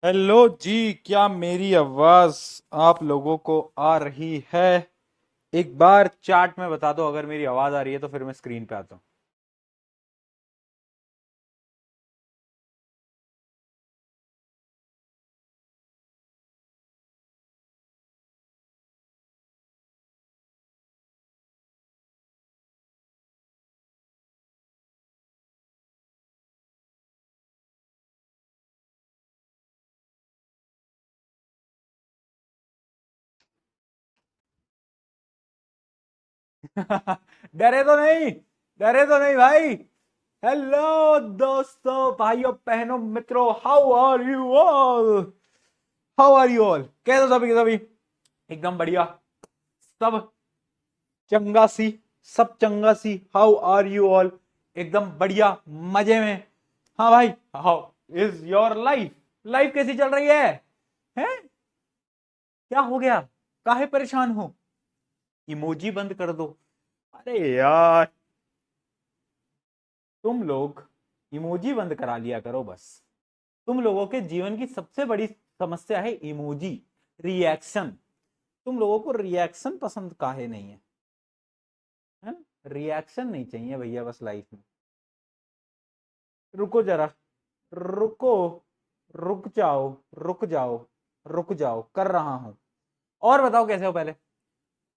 Hello जी, क्या मेरी आवाज आप लोगों को आ रही है? एक बार चैट में बता दो अगर मेरी आवाज आ रही है, तो फिर मैं स्क्रीन पे आता हूँ। डरे तो नहीं? डरे तो नहीं भाई? हेलो दोस्तों, भाइयों, बहनों, मित्रों, how are you all? How are you all? कैसे हो सभी के सभी? एकदम बढ़िया। सब चंगा सी। सब चंगा सी। How are you all? एकदम बढ़िया। मजे में। हाँ भाई। How is your life? Life कैसी चल रही है? हैं? क्या हो गया? काहे परेशान हो? इमोजी बंद कर दो। अरे यार, तुम लोग इमोजी बंद करा लिया करो बस। तुम लोगों के जीवन की सबसे बड़ी समस्या है इमोजी, रिएक्शन। तुम लोगों को रिएक्शन पसंद काहे नहीं है ना? रिएक्शन नहीं चाहिए भैया बस लाइफ में। रुको जरा। रुको। रुक जाओ। रुक जाओ। रुक जाओ, कर रहा हूं। और बताओ कैसे हो पहले?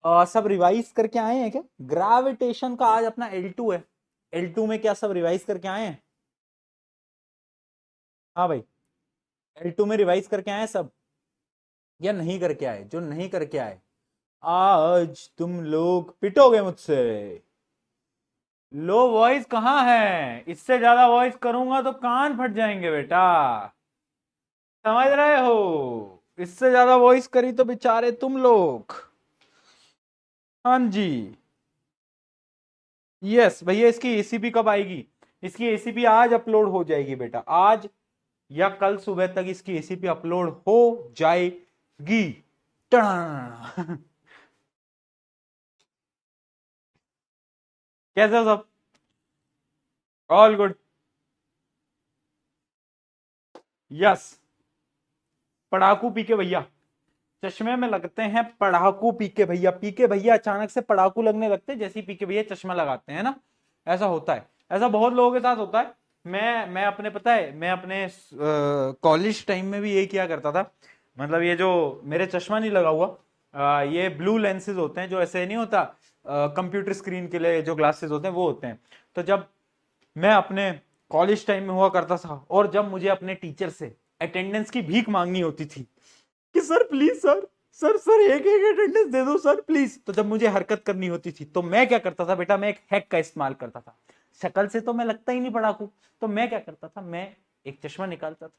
सब रिवाइज करके आए हैं क्या? ग्रेविटेशन का आज अपना L2 है। L2 में क्या सब रिवाइज करके आए हैं? हाँ भाई। L2 में रिवाइज करके आए हैं सब, या नहीं करके आए? जो नहीं करके आए, आज तुम लोग पिटोगे मुझसे। लो वॉइस कहाँ है? इससे ज्यादा वॉइस करूंगा तो कान फट जाएंगे बेटा। समझ रहे हो? इससे ज्यादा वॉइस करी तो बेचारे तुम लोग। हाँ जी। यस भैया, इसकी एसीपी कब आएगी? इसकी एसीपी आज अपलोड हो जाएगी बेटा, आज या कल सुबह तक इसकी एसीपी अपलोड हो जाएगी। टन। कैसे हो सब? All good? यस। पढ़ाकू पी के भैया, चश्मे में लगते हैं पढ़ाकू पी के भैया। पी के भैया अचानक से पढ़ाकू लगने लगते हैं, जैसे ही पी के भैया चश्मा लगाते हैं ना। ऐसा होता है। ऐसा बहुत लोगों के साथ होता है। मैं अपने, पता है, मैं अपने कॉलेज टाइम में भी यही किया करता था। मतलब ये जो मेरे चश्मा नहीं लगा हुआ, ये ब्लू लेंसेज होते हैं, जो ऐसे नहीं होता, कंप्यूटर स्क्रीन के लिए जो ग्लासेस होते हैं वो होते हैं। तो जब मैं अपने कॉलेज टाइम में हुआ करता था, और जब मुझे अपने टीचर से अटेंडेंस की भीख मांगनी होती थी कि sir please sir, sir sir एक एक अटेंडेंस दे दो सर प्लीज, तो जब मुझे हरकत करनी होती थी तो मैं क्या करता था बेटा, मैं एक हैक का इस्तेमाल करता था। शक्ल से तो मैं लगता ही नहीं पढ़ाकू। तो मैं क्या करता था, मैं एक चश्मा निकालता था,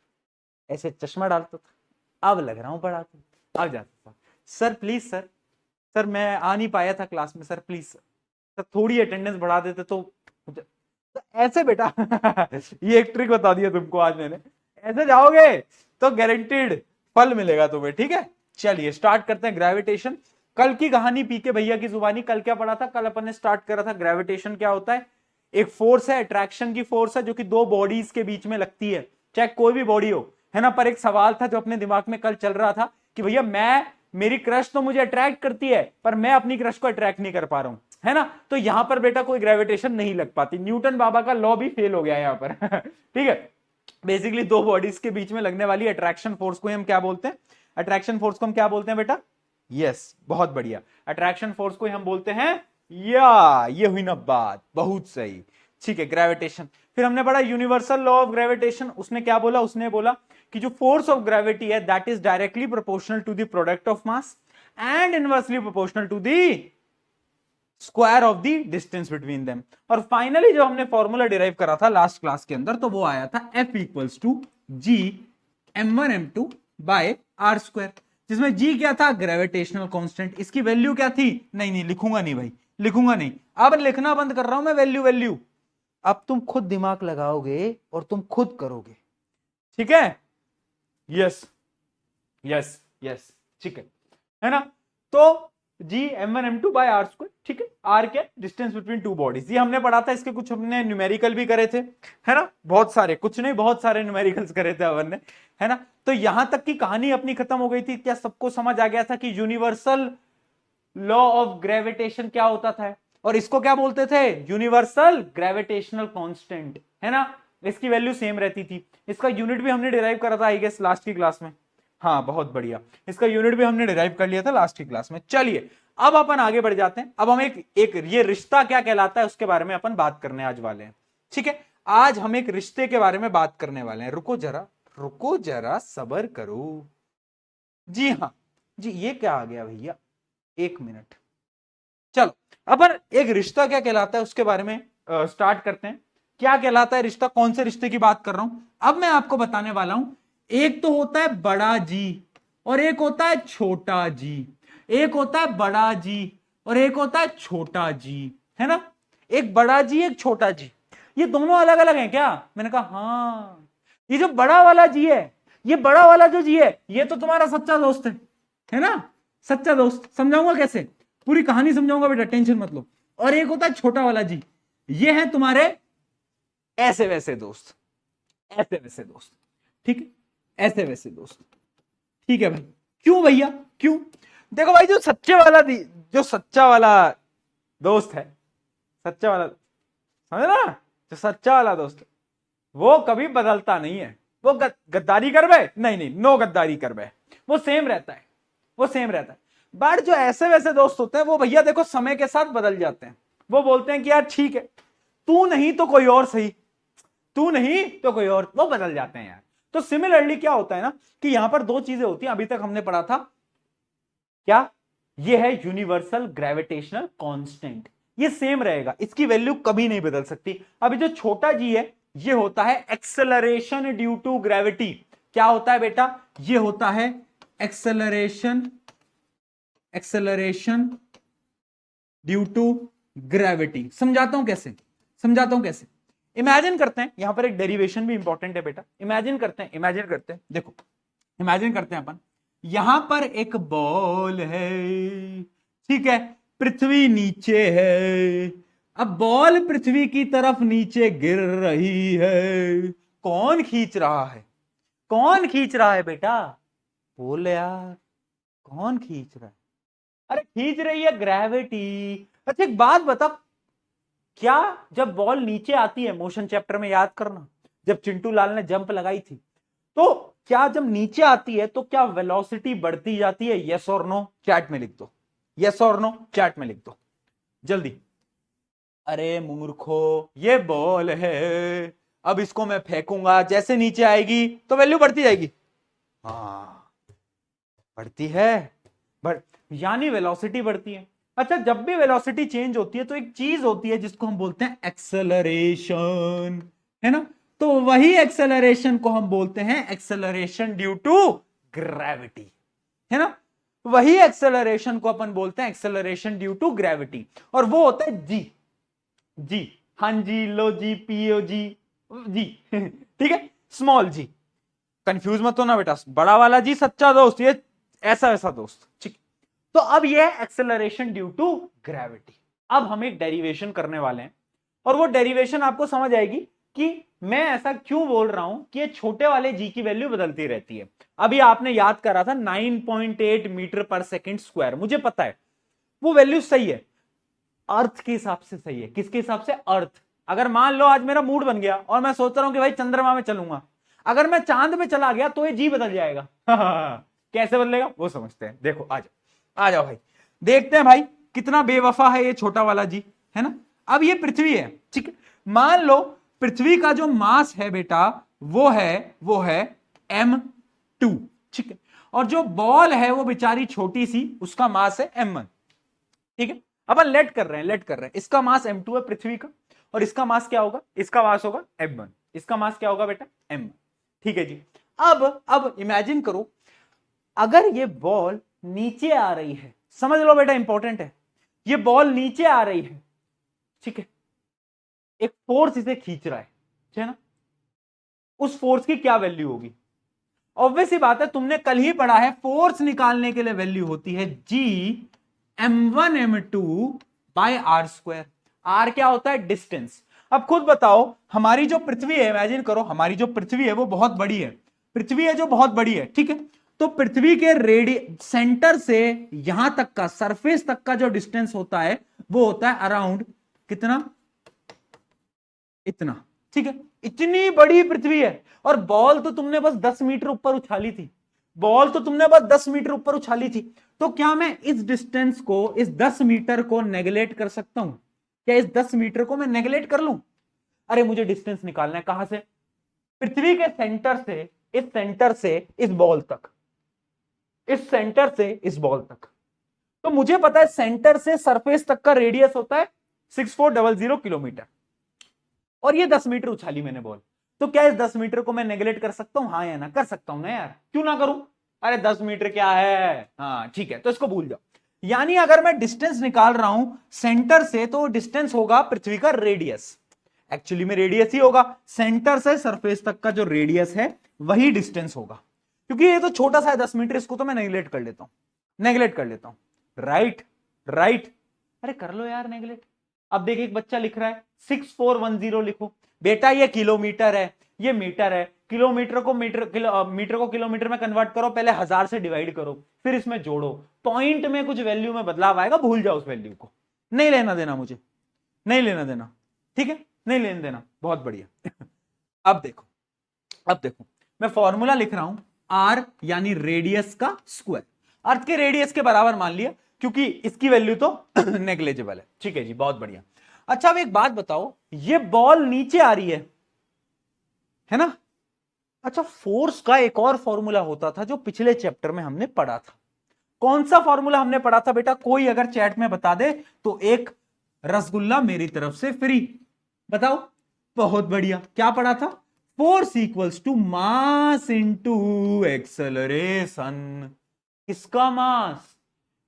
ऐसे चश्मा डालता था, अब लग रहा हूं पढ़ाकू। अब जाता था, सर प्लीज सर, सर मैं आ नहीं पाया था क्लास में, सर प्लीज सर, सर थोड़ी अटेंडेंस बढ़ा देते तो ऐसे बेटा। ये एक ट्रिक बता दिया तुमको आज मैंने। ऐसे जाओगे तो गारंटीड फल मिलेगा तुम्हें, ठीक है? चलिए स्टार्ट करते हैं ग्रेविटेशन। कल की कहानी पी के भैया की जुबानी। कल क्या पढ़ा था? कल अपन ने स्टार्ट करा था ग्रेविटेशन क्या होता है। एक फोर्स है, अट्रैक्शन की फोर्स है, जो कि दो बॉडीज के बीच में लगती है, चाहे कोई भी बॉडी हो, है ना। पर एक सवाल था जो अपने दिमाग में कल चल रहा था कि भैया मैं, मेरी क्रश तो मुझे अट्रैक्ट करती है, पर मैं अपनी क्रश को अट्रैक्ट नहीं कर पा रहा हूं, है ना। तो यहां पर बेटा कोई ग्रेविटेशन नहीं लग पाती, न्यूटन बाबा का लॉ भी फेल हो गया यहां पर। ठीक है। बेसिकली दो बॉडीज के बीच में लगने वाली अट्रैक्शन फोर्स को हम क्या बोलते हैं? अट्रैक्शन फोर्स को हम क्या बोलते हैं बेटा? यस, बहुत बढ़िया। अट्रैक्शन फोर्स को हम बोलते हैं, या ये हुई ना बात, बहुत सही। ठीक है, ग्रेविटेशन। फिर हमने पढ़ा यूनिवर्सल लॉ ऑफ ग्रेविटेशन। उसने क्या बोला? उसने बोला कि जो फोर्स ऑफ ग्रेविटी है that is directly proportional to the product of mass and inversely proportional to the square of the distance between them. और फाइनली जो हमने फॉर्मूला डिराइव करा था लास्ट क्लास के अंदर, तो वो आया था F equals to G m1 m2 by R square, जिसमें जी क्या था? Gravitational constant. इसकी वैल्यू क्या थी? नहीं नहीं लिखूंगा नहीं भाई, लिखूंगा नहीं। अब लिखना बंद कर रहा हूं मैं वैल्यू वैल्यू। अब तुम खुद दिमाग लगाओगे और तुम खुद करोगे, ठीक है? यस। यस। यस। ठीक है ना? तो जी m1 m2 by R square, ठीक है। आर क्या, डिस्टेंस बिटवीन टू बॉडीज, ये हमने पढ़ा था, इसके कुछ हमने न्यूमेरिकल भी करे थे, है ना, बहुत सारे, कुछ नहीं बहुत सारे न्यूमेरिकल्स करे थे अपन ने, है ना। तो यहां तक की कहानी अपनी खत्म हो गई थी। क्या सबको समझ आ गया था कि यूनिवर्सल लॉ ऑफ ग्रेविटेशन क्या होता था, और इसको क्या बोलते थे, यूनिवर्सल ग्रेविटेशनल कांस्टेंट, है ना। इसकी वैल्यू सेम रहती थी। इसका यूनिट भी हमने डिराइव करा था आई गेस लास्ट की क्लास में। हाँ बहुत बढ़िया, इसका यूनिट भी हमने डिराइव कर लिया था लास्ट की क्लास में। चलिए अब अपन आगे बढ़ जाते हैं। अब हम एक ये रिश्ता क्या कहलाता है उसके बारे में अपन बात करने आज वाले हैं, ठीक है। आज हम एक रिश्ते के बारे में बात करने वाले हैं। रुको जरा सबर करो। जी हाँ जी, ये क्या आ गया भैया, एक मिनट। चलो अपन एक रिश्ता क्या कहलाता है उसके बारे में स्टार्ट करते हैं। क्या कहलाता है रिश्ता, कौन से रिश्ते की बात कर रहा हूं अब मैं आपको बताने वाला हूं। एक तो होता है बड़ा जी और एक होता है छोटा जी। एक होता है बड़ा जी और एक होता है छोटा जी, है ना। एक बड़ा जी एक छोटा जी, ये दोनों अलग अलग हैं क्या, मैंने कहा हाँ। ये जो बड़ा वाला जी है, ये बड़ा वाला जो जी है, ये तो तुम्हारा सच्चा दोस्त है ना, सच्चा दोस्त। समझाऊंगा कैसे, पूरी कहानी समझाऊंगा बेटा, टेंशन मत लो। और एक होता है छोटा वाला जी, ये है तुम्हारे ऐसे वैसे दोस्त, ऐसे वैसे दोस्त, ठीक है, ऐसे वैसे दोस्त, ठीक है भाई। क्यों भैया, क्यों, देखो भाई जो सच्चा वाला दोस्त है, सच्चा वाला, समझ ना, जो सच्चा वाला दोस्त है, वो कभी बदलता नहीं है। वो गद्दारी कर बे, नहीं, नो गद्दारी कर बे, वो सेम रहता है, वो सेम रहता है। बट जो ऐसे वैसे दोस्त होते हैं वो भैया देखो समय के साथ बदल जाते हैं। वो बोलते हैं कि यार ठीक है, तू नहीं तो कोई और सही, तू नहीं तो कोई और, वो बदल जाते हैं यार। तो सिमिलरली क्या होता है ना कि यहां पर दो चीजें होती हैं, अभी तक हमने पढ़ा था क्या, ये है यूनिवर्सल ग्रेविटेशनल कांस्टेंट, ये सेम रहेगा, इसकी वैल्यू कभी नहीं बदल सकती। अभी जो छोटा जी है ये होता है एक्सेलरेशन ड्यू टू ग्रेविटी। क्या होता है बेटा, ये होता है एक्सेलरेशन ड्यू टू ग्रेविटी। समझाता हूं कैसे। इमेजिन करते हैं, यहां पर एक डेरिवेशन भी इंपॉर्टेंट है बेटा। इमेजिन करते हैं, देखो इमेजिन करते हैं अपन, यहां पर एक बॉल है, ठीक है, पृथ्वी नीचे है। अब बॉल पृथ्वी की तरफ नीचे गिर रही है, कौन खींच रहा है बेटा, बोल यार, कौन खींच रहा है, अरे खींच रही है ग्रेविटी। अच्छा एक बात बता, क्या जब बॉल नीचे आती है, मोशन चैप्टर में याद करना, जब चिंटू लाल ने जंप लगाई थी, तो क्या जब नीचे आती है तो क्या वेलोसिटी बढ़ती जाती है, यस और नो, चैट में लिख दो, यस और नो चैट में लिख दो जल्दी। अरे मूर्खो, ये बॉल है, अब इसको मैं फेंकूंगा, जैसे नीचे आएगी तो वैल्यू बढ़ती जाएगी, हाँ बढ़ती है, बढ़ यानी वेलोसिटी बढ़ती है। अच्छा जब भी वेलोसिटी चेंज होती है तो एक चीज होती है जिसको हम बोलते हैं एक्सेलरेशन, है ना। तो वही एक्सेलरेशन को हम बोलते हैं एक्सेलरेशन ड्यू टू ग्रेविटी, है ना। वही एक्सेलरेशन को अपन बोलते हैं एक्सेलरेशन ड्यू टू ग्रेविटी, और वो होता है जी, हाँ जी, लो जी, पियो जी, जी ठीक है, स्मॉल जी। कंफ्यूज मत होना बेटा, बड़ा वाला जी सच्चा दोस्त, ये ऐसा वैसा दोस्त, ठीक। तो अब ये है एक्सेलरेशन ड्यू टू ग्रेविटी। अब हम एक डेरिवेशन करने वाले हैं, और वो डेरिवेशन आपको समझ आएगी कि मैं ऐसा क्यों बोल रहा हूं कि ये छोटे वाले जी की वैल्यू बदलती रहती है। अभी आपने याद करा था 9.8 मीटर पर सेकेंड स्क्वायर, मुझे पता है वो वैल्यू सही है, अर्थ के हिसाब से सही है। किसके हिसाब से, अर्थ। अगर मान लो आज मेरा मूड बन गया और मैं सोच रहा हूं कि भाई चंद्रमा में चलूंगा, अगर मैं चांद में चला गया तो ये जी बदल जाएगा कैसे बदलेगा वो समझते हैं, देखो आ जाओ भाई, देखते हैं भाई कितना बेवफा है ये छोटा वाला जी, है ना। अब ये पृथ्वी है, ठीक है, मान लो पृथ्वी का जो मास है बेटा वो है m2, ठीक है, और जो बॉल है वो बेचारी छोटी सी, उसका मास है m1, ठीक है। अपन लेट कर रहे हैं, इसका मास m2 है पृथ्वी का, और इसका मास क्या होगा, इसका मास होगा m1, इसका मास क्या होगा बेटा m1, ठीक है जी। अब इमेजिन करो, अगर ये बॉल नीचे आ रही है, समझ लो बेटा इंपॉर्टेंट है, ये बॉल नीचे आ रही है, ठीक है, एक फोर्स इसे खींच रहा है ना, उस फोर्स की क्या वैल्यू होगी, ऑब्वियस सी बात है, तुमने कल ही पढ़ा है, फोर्स निकालने के लिए वैल्यू होती है G m1 m2 by R square. R क्या होता है? डिस्टेंस। अब खुद बताओ, हमारी जो पृथ्वी है, इमेजिन करो हमारी जो पृथ्वी है वो बहुत बड़ी है, पृथ्वी है जो बहुत बड़ी है, ठीक है। तो पृथ्वी के सेंटर से यहां तक का, सरफेस तक का जो डिस्टेंस होता है वो होता है अराउंड कितना? इतना, ठीक है। इतनी बड़ी पृथ्वी है और बॉल तो तुमने बस 10 मीटर ऊपर उछाली थी, बॉल तो तुमने बस 10 मीटर ऊपर उछाली थी। तो क्या मैं इस डिस्टेंस को, इस 10 मीटर को नेगलेक्ट कर सकता हूं? क्या इस 10 मीटर को मैं नेगलेक्ट कर लूं? अरे मुझे डिस्टेंस निकालना है, कहां से? पृथ्वी के सेंटर से, इस सेंटर से इस बॉल तक, इस सेंटर से इस बॉल तक। तो मुझे पता है सेंटर से सरफेस तक का रेडियस होता है 6400 किलोमीटर, और ये 10 मीटर उछाली मैंने बॉल। तो क्या इस 10 मीटर को मैं नेगलेक्ट कर सकता हूं? हाँ या ना? कर सकता हूं ना यार, क्यों ना करूं? अरे 10 मीटर क्या है, हाँ ठीक है, तो इसको भूल जाओ। यानी अगर मैं डिस्टेंस निकाल रहा हूं सेंटर से, तो डिस्टेंस होगा पृथ्वी का रेडियस। एक्चुअली में रेडियस ही होगा, सेंटर से सरफेस तक का जो रेडियस है वही डिस्टेंस होगा। क्योंकि ये तो छोटा सा है 10 मीटर, इसको तो मैं नेगलेक्ट कर लेता हूं, नेगलेक्ट कर लेता हूं। राइट राइट, अरे कर लो यार नेगलेक्ट। अब देख, एक बच्चा लिख रहा है 6410 लिखो। बेटा ये किलोमीटर है, ये मीटर है, किलोमीटर को मीटर, मीटर को किलोमीटर में कन्वर्ट करो, पहले 1000 से डिवाइड करो, फिर इसमें जोड़ो, पॉइंट में कुछ वैल्यू में बदलाव आएगा, भूल जाओ उस वैल्यू को, नहीं लेना देना मुझे, नहीं लेना देना, ठीक है, नहीं लेना देना। बहुत बढ़िया। अब देखो, अब देखो, मैं फॉर्मूला लिख रहा हूं, आर यानी रेडियस का स्क्वायर, अर्थ के रेडियस के बराबर मान लिया, क्योंकि इसकी वैल्यू तो नेग्लेजिबल है, ठीक है जी, बहुत बढ़िया। अच्छा अब एक बात बताओ, ये बॉल नीचे आ रही है ना? अच्छा, फोर्स का एक और फॉर्मूला होता था जो पिछले चैप्टर में हमने पढ़ा था। कौन सा फॉर्मूला हमने पढ़ा था बेटा? कोई अगर चैट में बता दे तो एक रसगुल्ला मेरी तरफ से फ्री। बताओ। बहुत बढ़िया, क्या पढ़ा था? Force equals to mass into acceleration. किसका मास?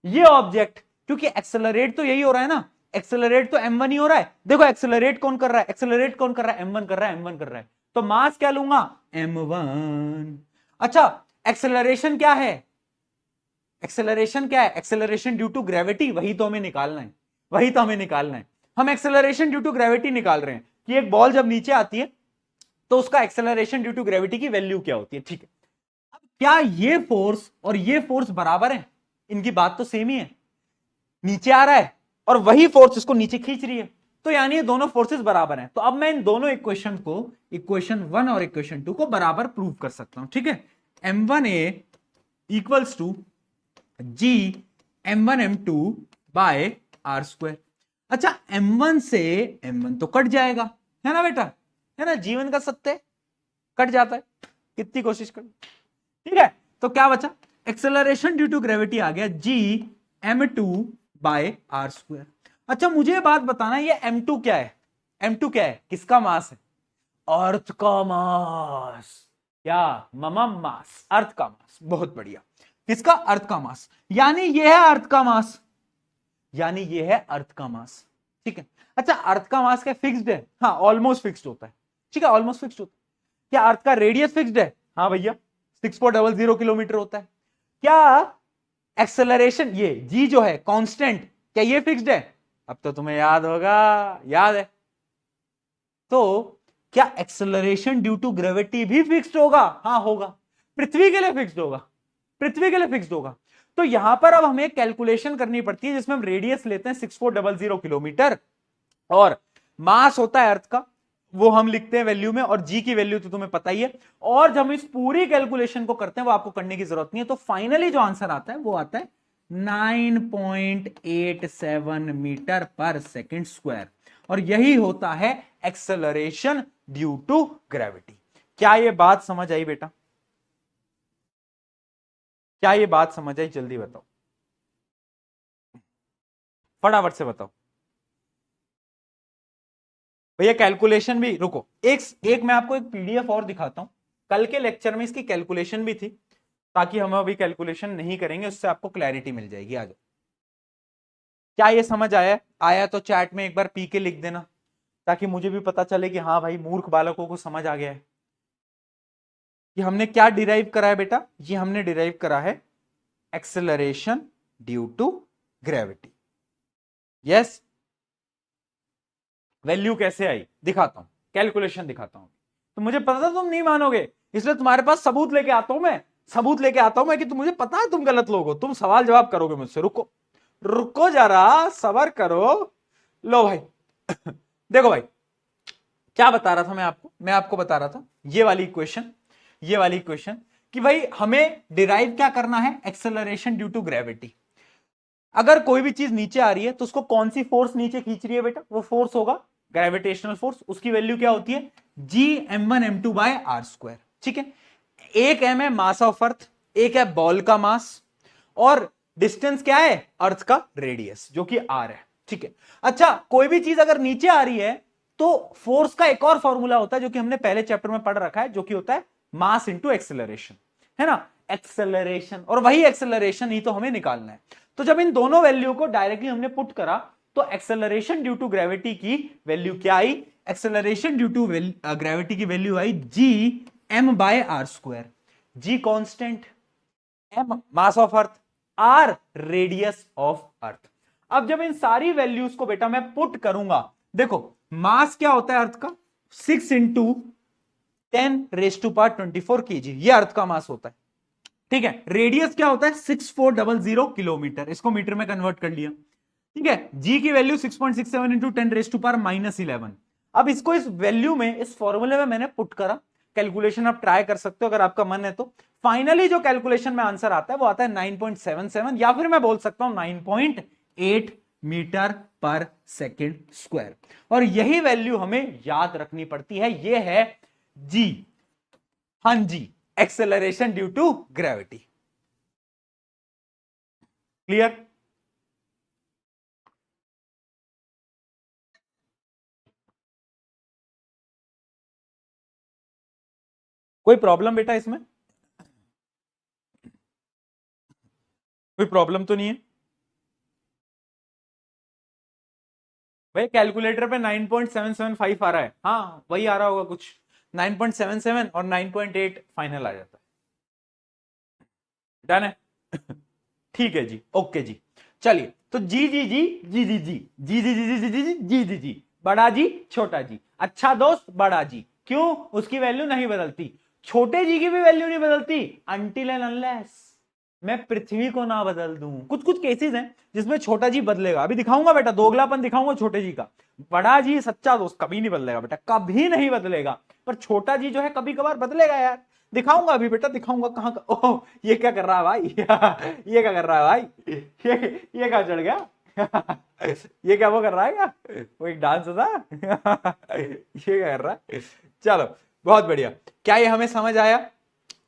ये ऑब्जेक्ट, क्योंकि एक्सेलरेट तो यही हो रहा है ना, एक्सेलरेट तो m1 ही हो रहा है। देखो एक्सेलरेट कौन कर रहा है? एक्सेलरेट कौन कर रहा है? m1 कर रहा है, m1 कर रहा है। तो मास क्या लूंगा? m1। अच्छा, एक्सेलरेशन क्या है? एक्सेलरेशन क्या है? एक्सेलरेशन ड्यू टू ग्रेविटी, वही तो हमें निकालना है, वही तो हमें निकालना है। हम एक्सेलरेशन ड्यू टू ग्रेविटी निकाल रहे हैं कि एक बॉल जब नीचे आती है तो उसका एक्सेलरेशन ड्यू टू ग्रेविटी की वैल्यू क्या होती है, ठीक है। अब क्या ये फोर्स और ये फोर्स बराबर है? इनकी बात तो सेम ही है, नीचे आ रहा है और वही फोर्स इसको नीचे खींच रही है, तो यानी ये दोनों फोर्सेस बराबर हैं। तो अब मैं इन दोनों इक्वेशन को, इक्वेशन 1 और इक्वेशन 2 को बराबर प्रूव कर सकता हूं, ठीक है। m1a equals to G m1 m2 by R square. अच्छा, m1 से m1 तो कट जाएगा, है ना बेटा, है ना, जीवन का सत्य कट जाता है, कितनी कोशिश कर, ठीक है। तो क्या बचा? एक्सेलरेशन ड्यू टू ग्रेविटी आ गया जी m2 बाय आर स्क्वायर। अच्छा मुझे बात बताना, ये m2 क्या है? m2 क्या है? किसका मास है? अर्थ का मास। क्या? ममम मास, अर्थ का मास। बहुत बढ़िया, किसका? अर्थ का मास। यानी ये है अर्थ का मास, यानी ये है अर्थ का मास, ठीक है। अच्छा, अर्थ का मास क्या फिक्स्ड है? हाँ, ऑलमोस्ट फिक्स्ड होता है, ठीक है, ऑलमोस्ट फिक्स्ड होता है। क्या अर्थ का रेडियस फिक्स्ड है? हाँ भैया, 6400 किलोमीटर होता है। क्या एक्सेलरेशन, ये जी जो है कांस्टेंट, क्या ये फिक्स्ड है? अब तो तुम्हें याद होगा, याद है। तो क्या एक्सेलरेशन ड्यू टू ग्रेविटी भी फिक्स्ड होगा? हाँ होगा, पृथ्वी के लिए फिक्स्ड होगा, पृथ्वी के लिए फिक्स्ड होगा। तो यहां पर अब हमें कैलकुलेशन करनी पड़ती है जिसमें हम रेडियस लेते हैं 6400 किलोमीटर और मास होता है अर्थ का, वो हम लिखते हैं वैल्यू में, और जी की वैल्यू तो तुम्हें पता ही है। और जब हम इस पूरी कैलकुलेशन को करते हैं, वो आपको करने की जरूरत नहीं है, तो फाइनली जो आंसर आता है वो आता है 9.87 मीटर पर सेकेंड स्क्वायर, और यही होता है एक्सेलरेशन ड्यू टू ग्रेविटी। क्या ये बात समझ आई बेटा? क्या ये बात समझ आई? जल्दी बताओ, फटाफट से बताओ भैया। कैलकुलेशन भी, रुको एक मैं आपको एक पीडीएफ और दिखाता हूं, कल के लेक्चर में इसकी कैलकुलेशन भी थी, ताकि हम अभी कैलकुलेशन नहीं करेंगे, उससे आपको क्लैरिटी मिल जाएगी। आ जाओ, क्या ये समझ आया? आया तो चैट में एक बार पी के लिख देना, ताकि मुझे भी पता चले कि हाँ भाई मूर्ख बालकों को समझ आ गया है। कि हमने क्या डिराइव करा है बेटा? ये हमने डिराइव करा है acceleration due to gravity. Yes, value कैसे आई दिखाता हूं, कैलकुलेशन दिखाता हूं। तो मुझे पता था तुम नहीं मानोगे, इसलिए तुम्हारे पास सबूत लेके आता हूं मैं, सबूत लेके आता हूं मैं कि तुम, मुझे पता है तुम गलत लोग हो, तुम सवाल जवाब करोगे मुझसे। रुको रुको जरा, सबर करो। लो भाई देखो भाई, क्या बता रहा था मैं आपको बता रहा था ये वाली इक्वेशन, ये वाली इक्वेशन कि भाई हमें डिराइव क्या करना है, एक्सेलरेशन ड्यू टू ग्रेविटी। अगर कोई भी चीज नीचे आ रही है तो उसको कौन सी फोर्स नीचे खींच रही है बेटा, वो फोर्स होगा ग्रेविटेशनल फोर्स। उसकी वैल्यू क्या होती है, Gm1m2 बाय आर स्क्वायर। ठीक है, एक एम है मास ऑफ अर्थ, एक है बॉल का मास, और डिस्टेंस क्या है, अर्थ का रेडियस जो कि आर है। ठीक है, अच्छा कोई भी चीज अगर नीचे आ रही है तो फोर्स का एक और फॉर्मूला होता है जो कि हमने पहले चैप्टर में पढ़ रखा है, जो कि होता है मास इंटू एक्सेलरेशन, है ना, एक्सेलरेशन। और वही एक्सेलरेशन ही तो हमें निकालना है। तो जब इन दोनों वैल्यू को डायरेक्टली हमने पुट करा तो एक्सेलरेशन ड्यू टू ग्रेविटी की वैल्यू क्या आई, एक्सेलरेशन ड्यू टू ग्रेविटी की वैल्यू आई G M by R square. G constant, M mass of earth, R radius of earth. अब जब इन सारी वैल्यूज को बेटा मैं पुट करूंगा, देखो मास क्या होता है अर्थ का, 6 इंटू 10⁻²4 kg, ये अर्थ का मास होता है। ठीक है, रेडियस क्या होता है 6400 किलोमीटर, इसको मीटर में कन्वर्ट कर लिया। ठीक है, जी की वैल्यू 6.67 इंटू 10⁻⁻11। अब इसको इस वैल्यू में, इस फॉर्मूले में मैंने पुट करा, कैलकुलेशन आप ट्राई कर सकते हो अगर आपका मन है तो। फाइनली जो कैलकुलेशन में आंसर आता है वो आता है 9.77, या फिर मैं बोल सकता हूं 9.8 मीटर पर सेकेंड स्क्वायर। और यही वैल्यू हमें याद रखनी पड़ती है, ये है जी, हां जी, acceleration due to gravity. Clear? कोई प्रॉब्लम बेटा इसमें, कोई प्रॉब्लम तो नहीं है भाई? कैलकुलेटर पे 9.775 आ रहा है, हाँ वही आ रहा होगा कुछ, 9.77 और 9.8 फाइनल आ जाता है। डन है ठीक है जी, ओके जी। चलिए, तो जी जी जी जी जी जी जी जी जी जी जी जी जी जी जी, बड़ा जी छोटा जी, अच्छा दोस्त बड़ा जी, क्यों, उसकी वैल्यू नहीं बदलती। छोटे जी की भी वैल्यू नहीं बदलती अनटिल एंड अनलेस मैं पृथ्वी को ना बदल दूं। कुछ कुछ केसेस हैं जिसमें छोटा जी बदलेगा, अभी दिखाऊंगा बेटा, दोगलापन दिखाऊंगा छोटे जी का। बड़ा जी सच्चा दोस्त कभी नहीं बदलेगा बेटा, कभी नहीं बदलेगा, पर छोटा जी जो है कभी कभार बदलेगा यार। दिखाऊंगा अभी बेटा, दिखाऊंगा कहां का। ओह ये क्या कर रहा है भाई ये क्या कर रहा है भाई ये क्या चढ़ गया ये क्या वो कर रहा है क्या, वो एक डांस होता ये क्या कर रहा है। चलो बहुत बढ़िया, क्या ये हमें समझ आया?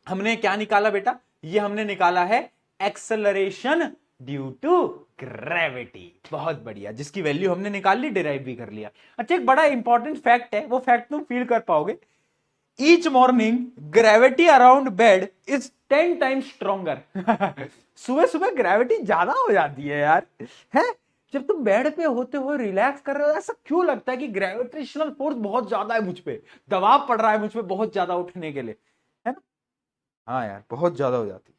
हमने क्या निकाला बेटा, ये हमने निकाला है एक्सेलरेशन ड्यू टू ग्रेविटी। बहुत बढ़िया, जिसकी वैल्यू हमने निकाल ली, डिराइव भी कर लिया। अच्छा एक बड़ा इंपॉर्टेंट फैक्ट है, वो फैक्ट तुम फील कर पाओगे। Each morning gravity around bed is 10 times stronger सुबह सुबह ग्रेविटी ज्यादा हो जाती है यार, है? जब तुम बेड पे होते हो, रिलैक्स कर रहे हो, ऐसा क्यों लगता है कि ग्रेविटेशनल फोर्स बहुत ज्यादा है मुझ पे, दबाव पड़ रहा है मुझ पे बहुत ज्यादा उठने के लिए, है ना? हाँ यार बहुत ज्यादा हो जाती है।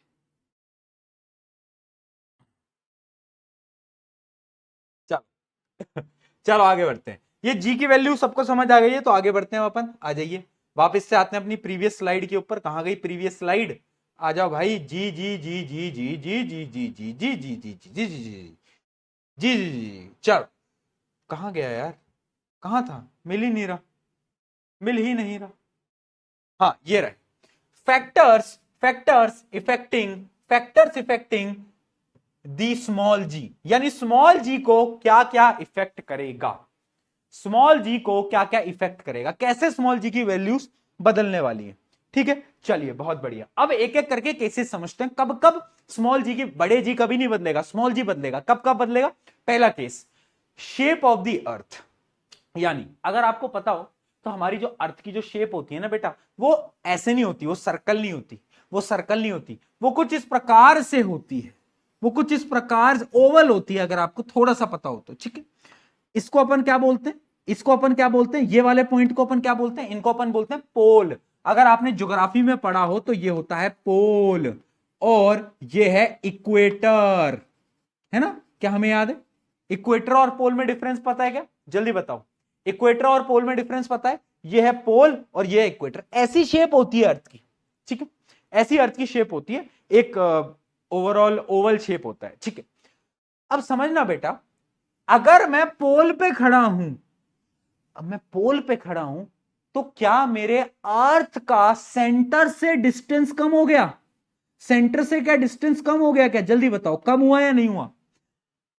चलो चलो आगे बढ़ते हैं। ये जी की वैल्यू सबको समझ आ गई है, तो आगे बढ़ते हैं अपन, आ जाइए वापस से आते हैं अपनी प्रीवियस स्लाइड के ऊपर। कहां गई प्रीवियस स्लाइड, आ जाओ भाई। जी जी जी जी जी जी जी जी जी जी जी जी जी जी जी जी जी जी जी, चलो कहां गया यार, कहां था, मिल ही नहीं रहा, मिल ही नहीं रहा। हाँ ये रहे, factors factors affecting, factors affecting the small g, यानी स्मॉल जी को क्या क्या इफेक्ट करेगा, स्मॉल जी को क्या क्या इफेक्ट करेगा, कैसे स्मॉल जी की वैल्यूज बदलने वाली है। ठीक है, चलिए बहुत बढ़िया। अब एक एक करके केसेस समझते हैं, कब कब स्मॉल जी की, बड़े जी कभी नहीं बदलेगा, स्मॉल जी बदलेगा। कब कब बदलेगा? पहला case, shape of the earth. यानी अगर आपको पता हो तो हमारी जो अर्थ की जो शेप होती है ना बेटा, वो ऐसे नहीं होती, वो सर्कल नहीं होती, वो सर्कल नहीं होती, वो कुछ इस प्रकार से होती है, वो कुछ इस प्रकार से ओवल होती है, अगर आपको थोड़ा सा पता हो तो। ठीक है, इसको अपन क्या बोलते हैं, इसको अपन क्या बोलते हैं, ये वाले पॉइंट को अपन क्या बोलते हैं, इनको अपन बोलते हैं पोल। अगर आपने ज्योग्राफी में पढ़ा हो तो ये होता है पोल, और ये है इक्वेटर, है ना? क्या हमें याद है? इक्वेटर और पोल में डिफरेंस पता है क्या? जल्दी बताओ, इक्वेटर और पोल में डिफरेंस पता है? ये है पोल और ये है इक्वेटर। ऐसी शेप होती है अर्थ की, ठीक है, ऐसी अर्थ की शेप होती है, एक ओवरऑल ओवल शेप होता है, ठीक है। अब समझना बेटा, अगर मैं पोल पे खड़ा हूं, अब मैं पोल पे खड़ा हूं, तो क्या मेरे अर्थ का सेंटर से डिस्टेंस कम हो गया? सेंटर से क्या डिस्टेंस कम हो गया क्या? जल्दी बताओ, कम हुआ या नहीं हुआ?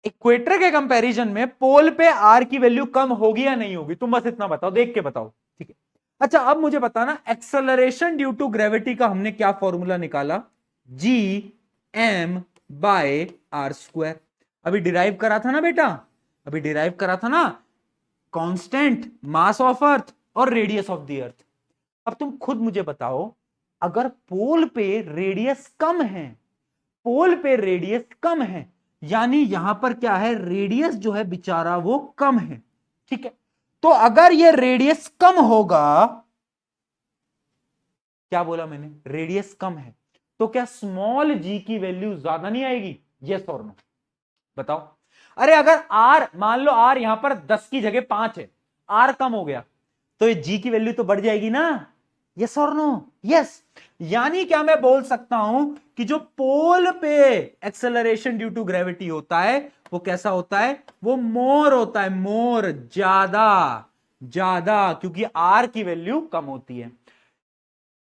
इक्वेटर के कंपैरिजन में पोल पे आर की वैल्यू कम होगी या नहीं होगी? तुम बस इतना बताओ, देख के बताओ, ठीक है। अच्छा, अब मुझे बताना, एक्सेलरेशन ड्यू टू ग्रेविटी का हमने क्या फॉर्मूला निकाला? G M by R square. अभी डिराइव करा था ना बेटा, अभी डिराइव करा था ना, कांस्टेंट मास ऑफ अर्थ और रेडियस ऑफ द अर्थ। अब तुम खुद मुझे बताओ, अगर पोल पे रेडियस कम है, पोल पे रेडियस कम है, यानी यहां पर क्या है, रेडियस जो है बेचारा वो कम है, ठीक है। तो अगर ये रेडियस कम होगा, क्या बोला मैंने, रेडियस कम है, तो क्या स्मॉल जी की वैल्यू ज्यादा नहीं आएगी? यस और नो बताओ। अरे अगर आर, मान लो आर यहां पर 10 की जगह 5 है, आर कम हो गया, तो ये जी की वैल्यू तो बढ़ जाएगी ना? यस और नो? यस। यानी क्या मैं बोल सकता हूं कि जो पोल पे एक्सेलरेशन ड्यू टू ग्रेविटी होता है वो कैसा होता है? वो मोर होता है, मोर, ज्यादा, ज्यादा, क्योंकि आर की वैल्यू कम होती है।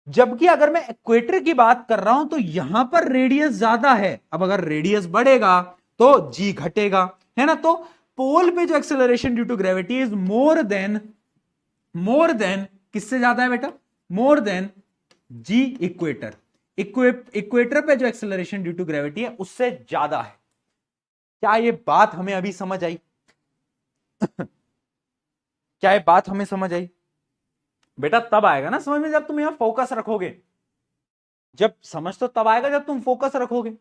जबकि अगर मैं इक्वेटर की बात कर रहा हूं तो यहां पर रेडियस ज्यादा है, अब अगर रेडियस बढ़ेगा तो जी घटेगा, है ना? तो पोल पे जो acceleration due to gravity is more than किससे ज्यादा है बेटा? More than G equator. Equator पे जो एक्सेलरेशन ड्यू टू ग्रेविटी है उससे ज्यादा है। क्या ये बात हमें अभी समझ आई? क्या ये बात हमें समझ आई? बेटा तब आएगा ना समझ में जब तुम यहां फोकस रखोगे, जब समझ तो तब आएगा जब तुम फोकस रखोगे।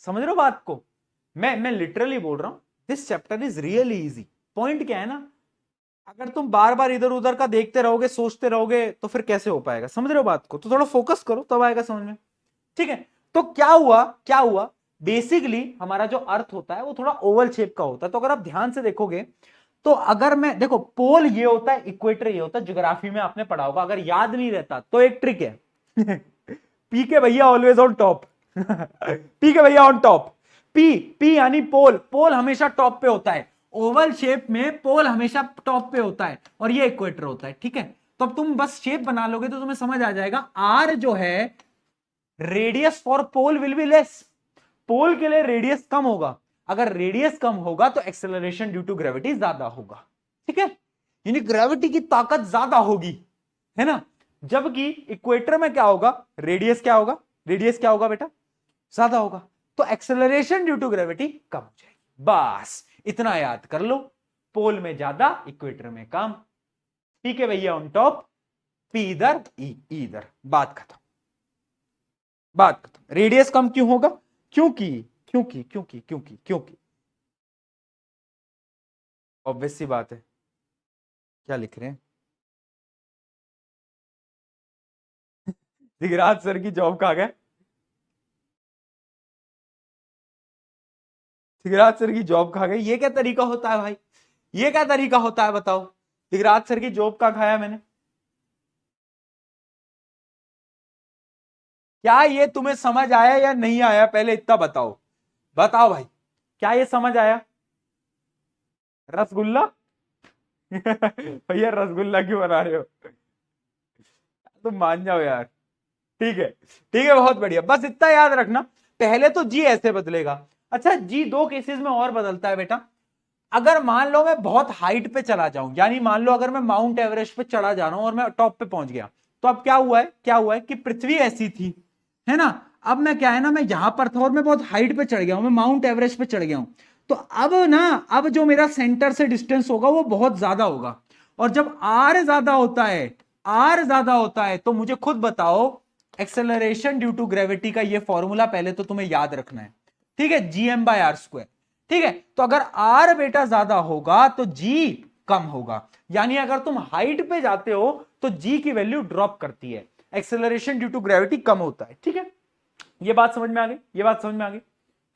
समझ रहे हो बात को? मैं लिटरली बोल रहा हूं, this chapter is really easy. Point क्या है ना, अगर तुम बार बार इधर उधर का देखते रहोगे, सोचते रहोगे, तो फिर कैसे हो पाएगा? समझ रहे हो बात को? तो थोड़ा फोकस करो, तब आएगा समझ में, ठीक है। तो क्या हुआ बेसिकली हमारा जो अर्थ होता है वो थोड़ा ओवल शेप का होता है। तो अगर आप ध्यान से देखोगे, तो अगर मैं देखो, पोल ये होता है, इक्वेटर ये होता है, ज्योग्राफी में आपने पढ़ा होगा। अगर याद नहीं रहता तो एक ट्रिक है पी के भैया ऑलवेज ऑन टॉप पी के भैया ऑन टॉप। पी यानी पोल, पोल हमेशा टॉप पे होता है, ओवल शेप में पोल हमेशा टॉप पे होता है और ये इक्वेटर होता है, ठीक है। तो अब तुम बस शेप बना लोगे तो तुम्हें समझ आ जाएगा। आर जो है, radius for pole will be less, pole के लिए रेडियस कम होगा। अगर रेडियस कम होगा तो एक्सेलरेशन ड्यू टू ग्रेविटी ज्यादा होगा, ठीक है। यानी ग्रेविटी की ताकत ज्यादा होगी, है ना। जबकि इक्वेटर में क्या होगा, रेडियस क्या होगा, रेडियस क्या होगा बेटा, ज्यादा होगा। तो एक्सेलरेशन ड्यू टू ग्रेविटी कम हो जाएगी। बस इतना याद कर लो, पोल में ज्यादा, इक्वेटर में कम। ठीक है भैया ऑन टॉप, पी इधर, ई इधर, बात खत्म, बात खत्म। रेडियस कम क्यों होगा? क्योंकि क्योंकि क्योंकि क्योंकि क्योंकि ऑब्वियस सी बात है। क्या लिख रहे हैं? दिगराज सर की जॉब कहाँ गए? दिगराज सर की जॉब कहाँ गई? ये क्या तरीका होता है भाई, ये क्या तरीका होता है बताओ? दिगराज सर की जॉब का खाया मैंने। क्या ये तुम्हें समझ आया या नहीं आया? पहले इतना बताओ, बताओ भाई, क्या ये समझ आया? रसगुल्ला भैया रसगुल्ला क्यों बना रहे हो? तुम मान जाओ यार। ठीक है, ठीक है, बहुत बढ़िया। बस इतना याद रखना, पहले तो जी ऐसे बदलेगा। अच्छा, जी दो केसेस में और बदलता है बेटा। अगर मान लो मैं बहुत हाइट पे चला जाऊं, यानी मान लो अगर मैं माउंट एवरेस्ट पे चढ़ा जा रहा हूं और मैं टॉप पे पहुंच गया, तो अब क्या हुआ है कि पृथ्वी ऐसी थी, है ना। अब मैं क्या है ना, मैं यहां पर था और मैं बहुत हाइट पे चढ़ गया हूं, मैं माउंट एवरेस्ट पे चढ़ गया हूं। तो अब ना, अब जो मेरा सेंटर से डिस्टेंस होगा वो बहुत ज्यादा होगा। और जब आर ज्यादा होता है, आर ज्यादा होता है, तो मुझे खुद बताओ, एक्सेलरेशन ड्यू टू ग्रेविटी का ये फॉर्मूला पहले तो तुम्हें याद रखना है, ठीक है, जीएम बाय आर स्क्वायर, ठीक है। तो अगर आर बेटा ज्यादा होगा तो जी कम होगा, यानी अगर तुम हाइट पे जाते हो तो जी की वैल्यू ड्रॉप करती है, एक्सेलरेशन ड्यू टू ग्रेविटी कम होता है, ठीक है। ये बात समझ में आ गई, ये बात समझ में आ गई,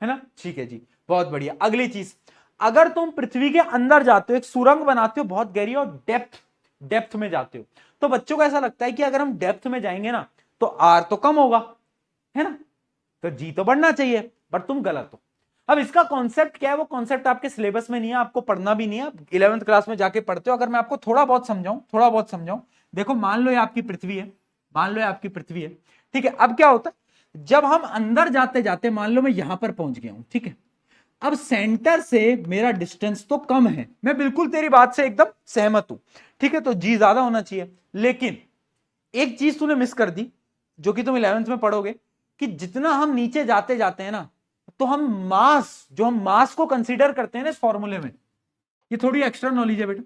है ना? ठीक है जी, बहुत बढ़िया। अगली चीज, अगर तुम पृथ्वी के अंदर जाते हो, एक सुरंग बनाते हो बहुत गहरी और डेप्थ में जाते हो, तो बच्चों को ऐसा लगता है कि अगर हम डेप्थ में जाएंगे ना तो आर तो कम होगा, है ना, तो जी तो बढ़ना चाहिए, पर तुम गलत हो। अब इसका कॉन्सेप्ट क्या है, वो कॉन्सेप्ट आपके सिलेबस में नहीं है, आपको पढ़ना भी नहीं है, आप 11वीं क्लास में जाके पढ़ते हो। अगर मैं आपको थोड़ा बहुत समझाऊं, देखो मान लो ये आपकी पृथ्वी है, ठीक है। अब क्या होता है, जब हम अंदर जाते जाते मान लो मैं यहां पर पहुंच गया हूं, ठीक है, अब सेंटर से मेरा डिस्टेंस तो कम है, मैं बिल्कुल तेरी बात से एकदम सहमत हूं, ठीक है, तो जी ज्यादा होना चाहिए। लेकिन एक चीज तूने मिस कर दी, जो कि तुम 11वीं में पढ़ोगे, कि जितना हम नीचे जाते जाते हैं ना, तो हम मास को कंसीडर करते हैं ना इस फॉर्मूले में, ये थोड़ी एक्स्ट्रा नॉलेज है बेटा,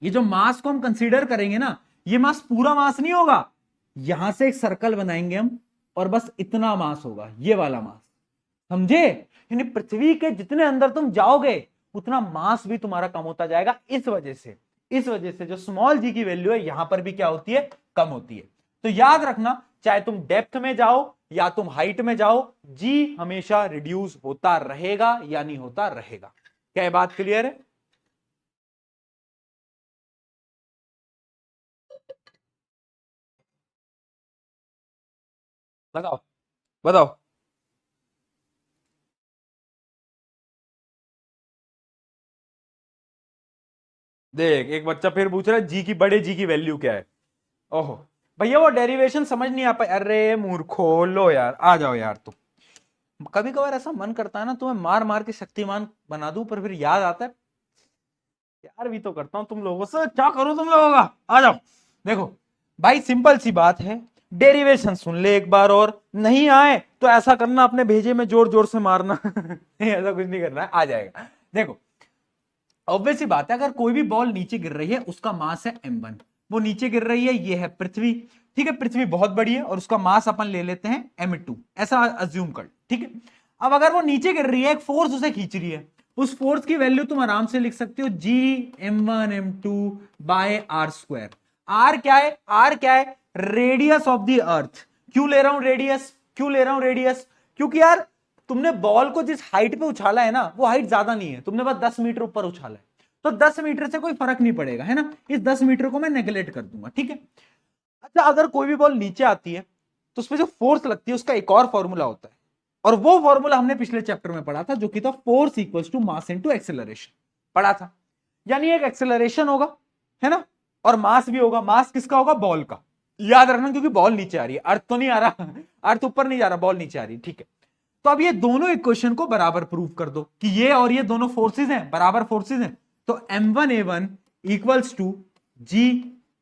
ये जो मास को हम कंसीडर करेंगे ना, ये मास पूरा मास नहीं होगा, यहां से एक सर्कल बनाएंगे हम और बस इतना मास होगा, ये वाला मास, समझे? यानी पृथ्वी के जितने अंदर तुम जाओगे उतना मास भी तुम्हारा कम होता जाएगा। इस वजह से जो स्मॉल जी की वैल्यू है यहां पर भी क्या होती है, कम होती है। तो याद रखना, चाहे तुम डेप्थ में जाओ या तुम हाइट में जाओ, जी हमेशा रिड्यूस होता रहेगा या नहीं होता रहेगा। क्या ये बात क्लियर है? लगाओ, बताओ। देख, एक बच्चा फिर पूछ रहा है जी की, बड़े जी की वैल्यू क्या है। ओहो भैया, वो डेरिवेशन समझ नहीं आ पाए। अरे मूर्खो, लो यार, आ जाओ यार। तुम कभी कभार ऐसा मन करता है ना तुम्हें मार मार के शक्तिमान बना दूं, पर फिर याद आता है यार भी तो करता हूं तुम लोगों से, क्या करूं तुम लोगों का। आ जाओ। देखो भाई, सिंपल सी बात है, डेरिवेशन सुन ले एक बार, और नहीं आए तो ऐसा करना, अपने भेजे में जोर जोर से मारना नहीं, ऐसा कुछ नहीं करना है, आ जाएगा। देखो ऑब्वियस सी बात है, अगर कोई भी बॉल नीचे गिर रही है, उसका मास है m1, वो नीचे गिर रही है, ये है पृथ्वी, ठीक है, पृथ्वी बहुत बड़ी है और उसका मास अपन ले लेते हैं m2, ऐसा अज्यूम कर, ठीक है। अब अगर वो नीचे गिर रही है, एक फोर्स उसे खींच रही है, उस फोर्स की वैल्यू तुम आराम से लिख सकते हो G m1 m2 by R square. R क्या है, रेडियस ऑफ द अर्थ। क्यों ले रहा हूं रेडियस, क्योंकि यार तुमने बॉल को जिस हाइट पे उछाला है ना, वो हाइट ज्यादा नहीं है, तुमने बस 10 मीटर ऊपर उछाला है, तो 10 मीटर से कोई फर्क नहीं पड़ेगा, है ना, इस 10 मीटर को मैं नेगलेक्ट कर दूंगा, ठीक है। अच्छा, अगर कोई भी बॉल नीचे आती है तो उसपे जो फोर्स लगती है उसका एक और फॉर्मूला होता है, और वो फॉर्मूला हमने पिछले चैप्टर में पढ़ा था, जो कि था force equals to mass into acceleration, पढ़ा था। यानी एक एक्सेलरेशन होगा, है ना, और मास भी होगा। मास किसका होगा, बॉल का, याद रखना, क्योंकि बॉल नीचे आ रही है, अर्थ तो नहीं आ रहा, अर्थ ऊपर नहीं जा रहा, बॉल नीचे आ रही है, ठीक है। तो अब ये दोनों इक्वेशन को बराबर प्रूव कर दो कि ये और ये दोनों फोर्सेस हैं, बराबर फोर्सेस हैं, तो m1a1 equals to G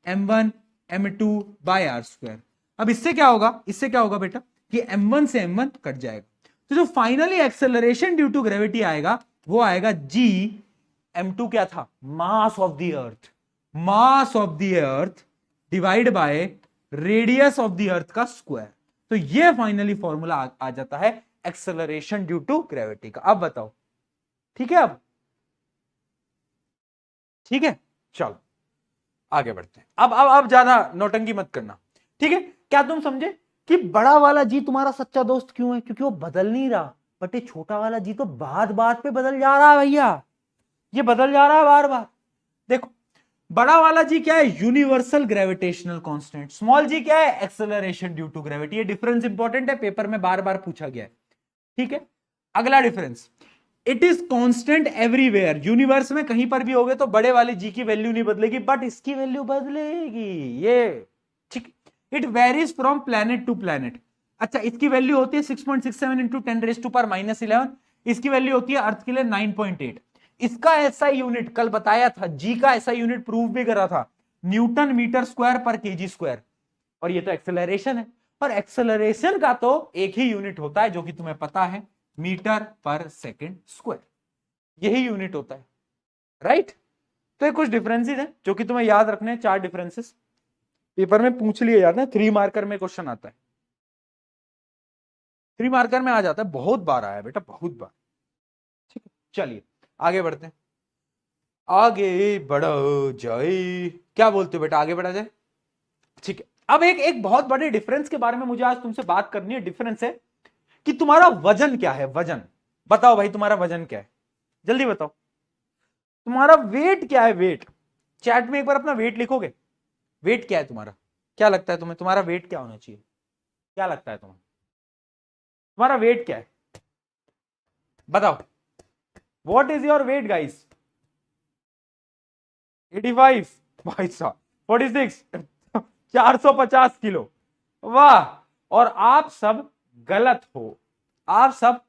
m1 m2 by R square. अब इससे क्या होगा बेटा, कि m1 से m1 कट जाएगा, तो जो finally acceleration due to gravity आएगा, वो आएगा जी m2 क्या था, mass of the earth divide by radius of the earth का स्क्वायर। तो ये फाइनली फॉर्मूला आ जाता है एक्सेलरेशन ड्यू टू ग्रेविटी का। अब बताओ, ठीक है? अब ठीक है, चलो आगे बढ़ते हैं। अब ज्यादा नौटंकी मत करना, ठीक है। क्या तुम समझे कि बड़ा वाला जी तुम्हारा सच्चा दोस्त क्यों है? क्योंकि वो बदल नहीं रहा, बट ये छोटा वाला जी तो बात बात पे बदल जा रहा है भैया, ये बदल जा रहा है बार बार। देखो, बड़ा वाला जी क्या है, यूनिवर्सल ग्रेविटेशनल कांस्टेंट। स्मॉल जी क्या है, एक्सेलरेशन ड्यू टू ग्रेविटी। ये डिफरेंस इंपॉर्टेंट है, पेपर में बार बार पूछा गया है, ठीक है। अगला difference, it is constant everywhere. Universe में कहीं पर भी होगे तो बड़े वाले जी की वैल्यू नहीं बदलेगी, बट इसकी वैल्यू बदलेगी, ये ठीक। It varies from planet to planet. अच्छा, इसकी वैल्यू होती है 6.67 इंटू 10⁻⁻11, इसकी वैल्यू होती है अर्थ के लिए 9.8। इसका ऐसा यूनिट कल बताया था, जी का ऐसा यूनिट प्रूव भी करा था, न्यूटन मीटर स्क्वायर पर केजी स्क्वायर। और ये तो एक्सेलरेशन है, और एक्सेलरेशन का तो एक ही यूनिट होता है, जो कि तुम्हें पता है, मीटर पर सेकेंड स्क्वायर, यही यूनिट होता है, राइट। तो ये कुछ डिफरेंसेस हैं जो कि तुम्हें याद रखने हैं, 4 डिफरेंसेस पेपर में पूछ लिए जाते हैं, 3 मार्कर में क्वेश्चन आता है, 3 मार्कर में आ जाता है, बहुत बार आया बेटा, बहुत बार, ठीक है। चलिए आगे बढ़ते हैं, आगे बढ़ा जाए, क्या बोलते हो बेटा, आगे बढ़ा जाए, ठीक है। अब एक बहुत बड़े डिफरेंस के बारे में मुझे आज तुमसे बात करनी है। डिफरेंस है कि तुम्हारा वजन क्या है, वजन बताओ भाई, तुम्हारा वजन क्या है। जल्दी बताओ तुम्हारा वेट क्या है? वेट चैट में एक बार अपना वेट लिखोगे। वेट क्या है तुम्हारा? क्या लगता है तुम्हें तुम्हारा वेट क्या होना चाहिए? क्या लगता है तुम्हें तुम्हारा वेट क्या है? बताओ। What is your weight guys? 85? भाई साहब 46? 450 किलो। वाह। और आप सब गलत हो। आप सब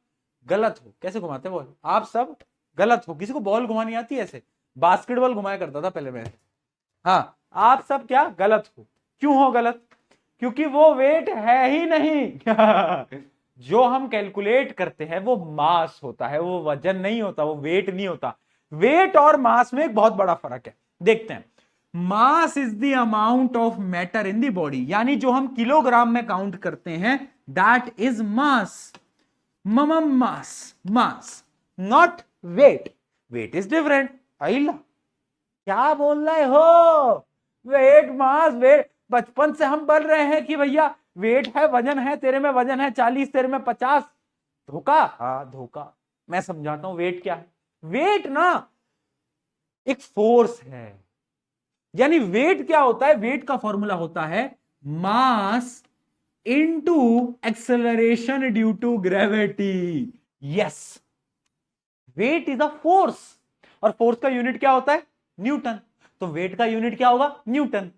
गलत हो। कैसे घुमाते बॉल? आप सब गलत हो। किसी को बॉल घुमानी आती है? ऐसे बास्केटबॉल घुमाया करता था पहले मैं। हाँ, आप सब क्या गलत हो? क्यों हो गलत? क्योंकि वो वेट है ही नहीं। जो हम कैलकुलेट करते हैं वो मास होता है, वो वजन नहीं होता, वो वेट नहीं होता। वेट और मास में एक बहुत बड़ा फर्क है। देखते हैं। Mass is the amount of matter in the body, यानी जो हम किलोग्राम में काउंट करते हैं that is mass. Mass, mass not weight. Weight is different. आइला क्या बोल रहे हो? वेट मास वेट, बचपन से हम बोल रहे हैं कि भैया वेट है, वजन है, तेरे में वजन है 40, तेरे में 50। धोखा। हाँ धोखा। मैं समझाता हूं वेट क्या है। वेट ना एक फोर्स है। यानी वेट क्या होता है? वेट का फॉर्मूला होता है mass into acceleration due to gravity. Yes, weight is a force, और फोर्स का यूनिट क्या होता है? न्यूटन। तो वेट का यूनिट क्या होगा? न्यूटन।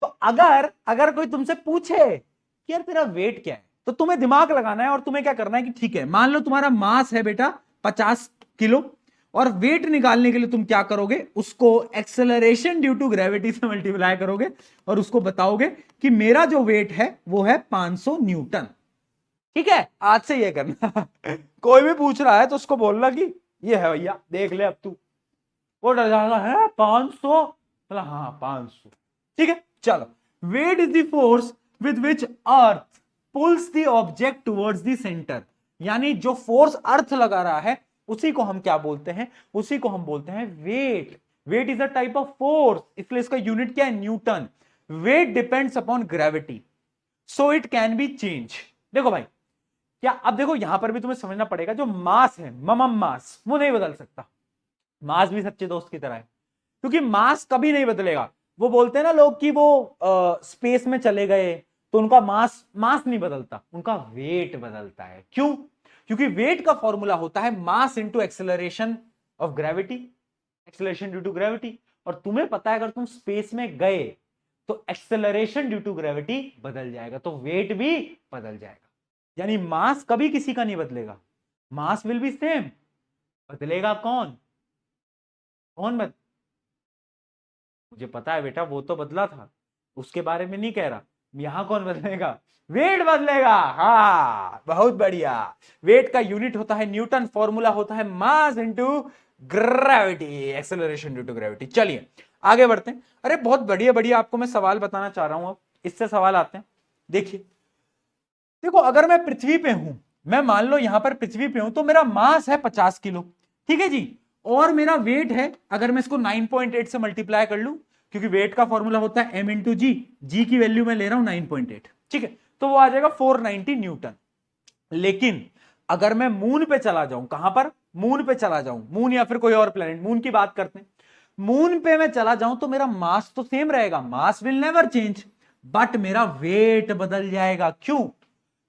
तो अगर अगर कोई तुमसे पूछे कि यार तेरा वेट क्या है, तो तुम्हें दिमाग लगाना है और तुम्हें क्या करना है कि ठीक है, मान लो तुम्हारा मास है बेटा 50 किलो, और वेट निकालने के लिए तुम क्या करोगे? उसको एक्सेलरेशन ड्यू टू ग्रेविटी से मल्टीप्लाई करोगे और उसको बताओगे कि मेरा जो वेट है वो है 500 न्यूटन। ठीक है, आज से ये करना। कोई भी पूछ रहा है तो उसको बोलना कि ये है भैया, देख ले अब तू। वो डर जाएगा, है 500? बोला हाँ 500। ठीक है, चलो। Weight is the force with which earth pulls the object towards the centre. यानी जो फोर्स अर्थ लगा रहा है उसी को हम क्या बोलते हैं? उसी को हम बोलते हैं weight. Weight is a type of force, इसलिए इसका यूनिट क्या है? Newton. Weight depends upon gravity, so it can be change. देखो भाई, क्या अब देखो यहां पर भी तुम्हें समझना पड़ेगा, जो मास है ममम मास, वो नहीं बदल सकता। मास भी सच्चे दोस्त की तरह है, क्योंकि मास कभी नहीं बदलेगा। वो बोलते हैं ना लोग कि वो स्पेस में चले गए तो उनका मास मास नहीं बदलता, उनका वेट बदलता है। क्यों? क्योंकि वेट का फॉर्मूला होता है mass into acceleration of gravity, acceleration due to gravity. और तुम्हें पता है अगर तुम स्पेस में गए तो एक्सेलरेशन ड्यू टू ग्रेविटी बदल जाएगा, तो वेट भी बदल जाएगा। यानी मास कभी किसी का नहीं बदलेगा, मास विल बी सेम। बदलेगा कौन? कौन बद मुझे पता है बेटा, वो तो बदला था, उसके बारे में नहीं कह रहा। यहां कौन बदलेगा? वेट बदलेगा। हाँ बहुत बढ़िया। वेट का यूनिट होता है न्यूटन, फॉर्मूला होता है mass into gravity, acceleration due to gravity. चलिए आगे बढ़ते हैं। अरे बहुत बढ़िया बढ़िया आपको मैं सवाल बताना चाह रहा हूं। अब इससे सवाल आते हैं। देखिए, देखो अगर मैं पृथ्वी पे हूं, मैं मान लो यहां पर पृथ्वी पे हूं, तो मेरा मास है 50 किलो। ठीक है जी। और मेरा वेट है, अगर मैं इसको 9.8 से मल्टीप्लाई कर लूं, क्योंकि वेट का फॉर्मूला होता है m इंटू जी, जी की वैल्यू मैं ले रहा हूं 9.8। ठीक है, तो वो आ जाएगा 490 न्यूटन। लेकिन अगर मैं मून पे चला जाऊं, कहां पर? मून पे चला जाऊं, मून या फिर कोई और प्लेनेट, मून की बात करते हैं। मून पे मैं चला जाऊं तो मेरा मास तो सेम रहेगा, mass will never change, but मेरा वेट बदल जाएगा। क्यों?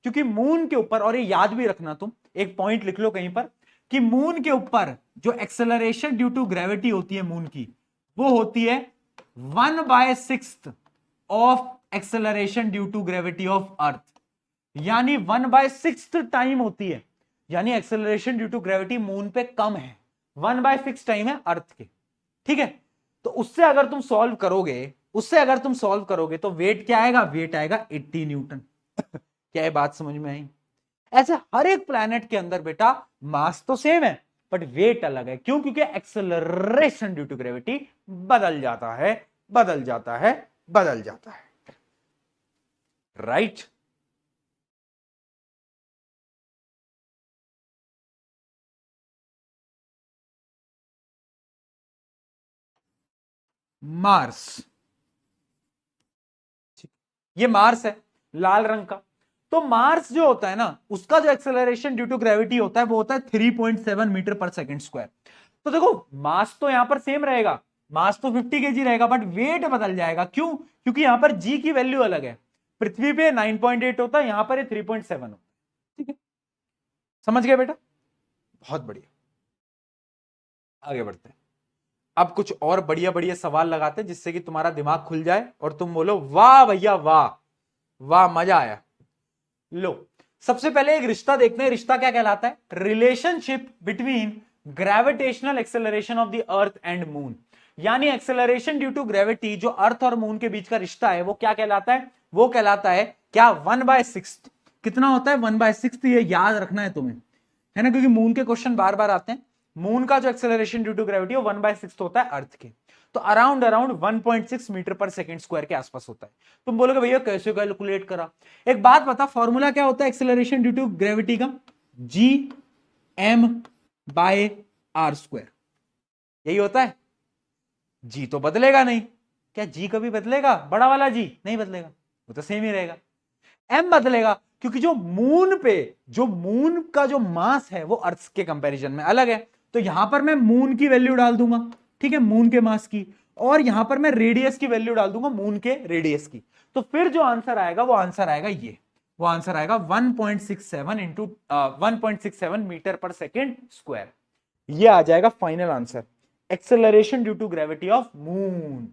क्योंकि मून के ऊपर, और ये याद भी रखना, तुम एक पॉइंट लिख लो कहीं पर, कि मून के ऊपर जो एक्सेलरेशन ड्यू टू ग्रेविटी होती है मून की, वो होती है 1/6 of acceleration due to gravity of earth. यानी 1/6 टाइम होती है। यानी acceleration due to gravity moon पे कम है, 1/6 टाइम है अर्थ के। ठीक है, तो उससे अगर तुम सॉल्व करोगे, उससे अगर तुम सॉल्व करोगे तो वेट क्या आएगा? वेट आएगा 80 न्यूटन। क्या ये बात समझ में आई? ऐसे हर एक प्लैनेट के अंदर बेटा मास तो सेम है, बट वेट अलग है। क्यों? क्योंकि एक्सेलरेशन ड्यू टू ग्रेविटी बदल जाता है, बदल जाता है, बदल जाता है। राइट? मार्स, ये मार्स है लाल रंग का। तो मार्स जो होता है ना, उसका जो एक्सेलरेशन ड्यू टू ग्रेविटी होता है वो होता है 3.7 मीटर पर सेकेंड स्क्वायर। तो देखो मास तो यहां पर सेम रहेगा, मास तो 50 केजी रहेगा, बट वेट बदल जाएगा। क्यों? क्योंकि यहां पर जी की वैल्यू अलग है। पृथ्वी पे 9.8 होता है, यहां पर ये 3.7 होता है। ठीक है, समझ गए बेटा? बहुत बढ़िया, आगे बढ़ते हैं। अब कुछ और बढ़िया बढ़िया सवाल लगाते हैं जिससे कि तुम्हारा दिमाग खुल जाए और तुम बोलो वाह भैया वाह, वाह मजा आया। लो, सबसे पहले एक रिश्ता देखते हैं। रिश्ता क्या कहलाता है? Relationship between gravitational acceleration of the earth and moon. यानी एक्सेलरेशन ड्यू टू ग्रेविटी जो अर्थ और मून के बीच का रिश्ता है वो क्या कहलाता है? वो कहलाता है क्या? 1/6। कितना होता है? 1/6। ये याद रखना है तुम्हें, है ना, क्योंकि मून के क्वेश्चन बार बार आते हैं। मून का जो एक्सेलरेशन ड्यू टू ग्रेविटी 1/6 होता है अर्थ के, तो अराउंड 1.6 मीटर पर सेकेंड स्क्वायर के आसपास होता है। तुम बोलोगे भैया कैसे कैलकुलेट करा? एक बात बता, फॉर्मूला क्या होता है एक्सेलरेशन ड्यू टू ग्रेविटी का? Gm/r²। यही होता है। जी तो बदलेगा नहीं। क्या जी कभी बदलेगा? बड़ा वाला जी नहीं बदलेगा, वो तो सेम ही रहेगा। एम बदलेगा क्योंकि जो मून का जो मास है वो अर्थ के कंपैरिजन में अलग है। तो यहां पर मैं मून की वैल्यू डाल दूंगा, ठीक है, मून के मास की, और यहां पर मैं रेडियस की वैल्यू डाल दूंगा, मून के रेडियस की। तो फिर जो आंसर आएगा वो आंसर आएगा ये, वो आंसर आएगा 1.67 मीटर पर सेकेंड स्क्वायर। ये आ जाएगा final answer, acceleration due to gravity of moon.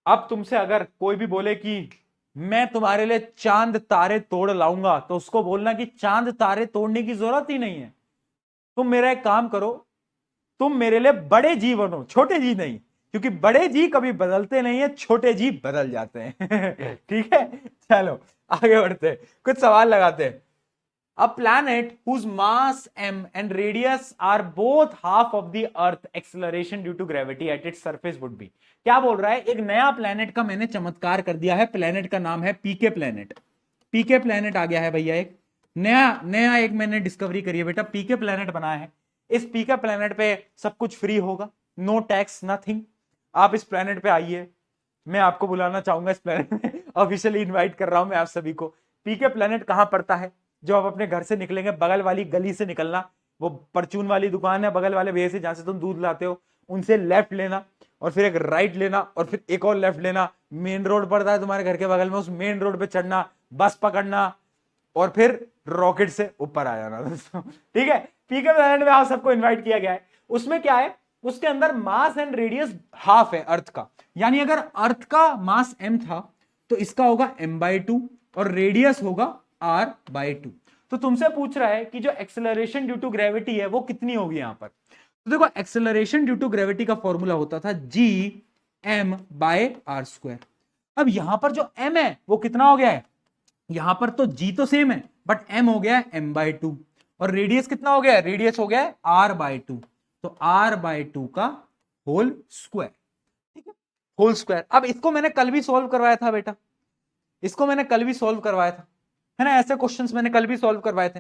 अब तुमसे अगर कोई भी बोले कि मैं तुम्हारे लिए चांद तारे तोड़ लाऊंगा, तो उसको बोलना कि चांद तारे तोड़ने की जरूरत ही नहीं है। तुम मेरा एक काम करो, तुम मेरे लिए बड़े जी बनो, छोटे जी नहीं, क्योंकि बड़े जी कभी बदलते नहीं है, छोटे जी बदल जाते हैं। ठीक है, चलो आगे बढ़ते हैं, कुछ सवाल लगाते हैं। A planet whose mass m and radius are both half of the earth acceleration due to gravity at its surface would be। क्या बोल रहा है? एक नया प्लेनेट का मैंने चमत्कार कर दिया है। प्लेनेट का नाम है पीके प्लेनेट। पीके प्लेनेट आ गया है भैया, एक नया एक मैंने डिस्कवरी करी है बेटा, पीके प्लेनेट बना है। इस पीके प्लेनेट पे सब कुछ फ्री होगा, नो टैक्स नथिंग। आप इस प्लेनेट पे आइए, मैं आपको बुलाना चाहूंगा इस प्लेनेट में, ऑफिशियली इन्वाइट कर रहा हूं मैं आप सभी को। पीके प्लेनेट कहां पड़ता है? जो आप अपने घर से निकलेंगे बगल वाली गली से निकलना, वो परचून वाली दुकान है बगल वाले भैया से जहां से तुम दूध लाते हो, उनसे लेफ्ट लेना और फिर एक राइट लेना और फिर एक और लेफ्ट लेना। मेन रोड पड़ता है तुम्हारे घर के बगल में, उस मेन रोड पे चढ़ना, बस पकड़ना और फिर रॉकेट से ऊपर आ जाना दोस्तों। ठीक है, पीके प्लेनेट में आप सबको इन्वाइट किया गया है। उसमें क्या है? उसके अंदर मास एंड रेडियस हाफ है अर्थ का। यानी अगर अर्थ का मास m था तो इसका होगा m/2 और रेडियस होगा r/2। तो तुमसे पूछ रहा है कि जो एक्सेलरेशन ड्यू टू ग्रेविटी है वो कितनी होगी यहां पर। तो देखो एक्सेलरेशन ड्यू टू ग्रेविटी का फॉर्मूला होता था Gm/r²। अब यहां पर जो m है वो कितना हो गया है? यहां पर तो g तो सेम है बट m हो गया है m/2 और रेडियस कितना हो गया है? रेडियस हो गया है r/2। तो r/2 का होल स्क्वायर, ठीक है, होल स्क्वायर। अब इसको मैंने कल भी सॉल्व करवाया था बेटा, इसको मैंने कल भी सॉल्व करवाया था, है ना, ऐसे क्वेश्चंस मैंने कल भी सॉल्व करवाए थे।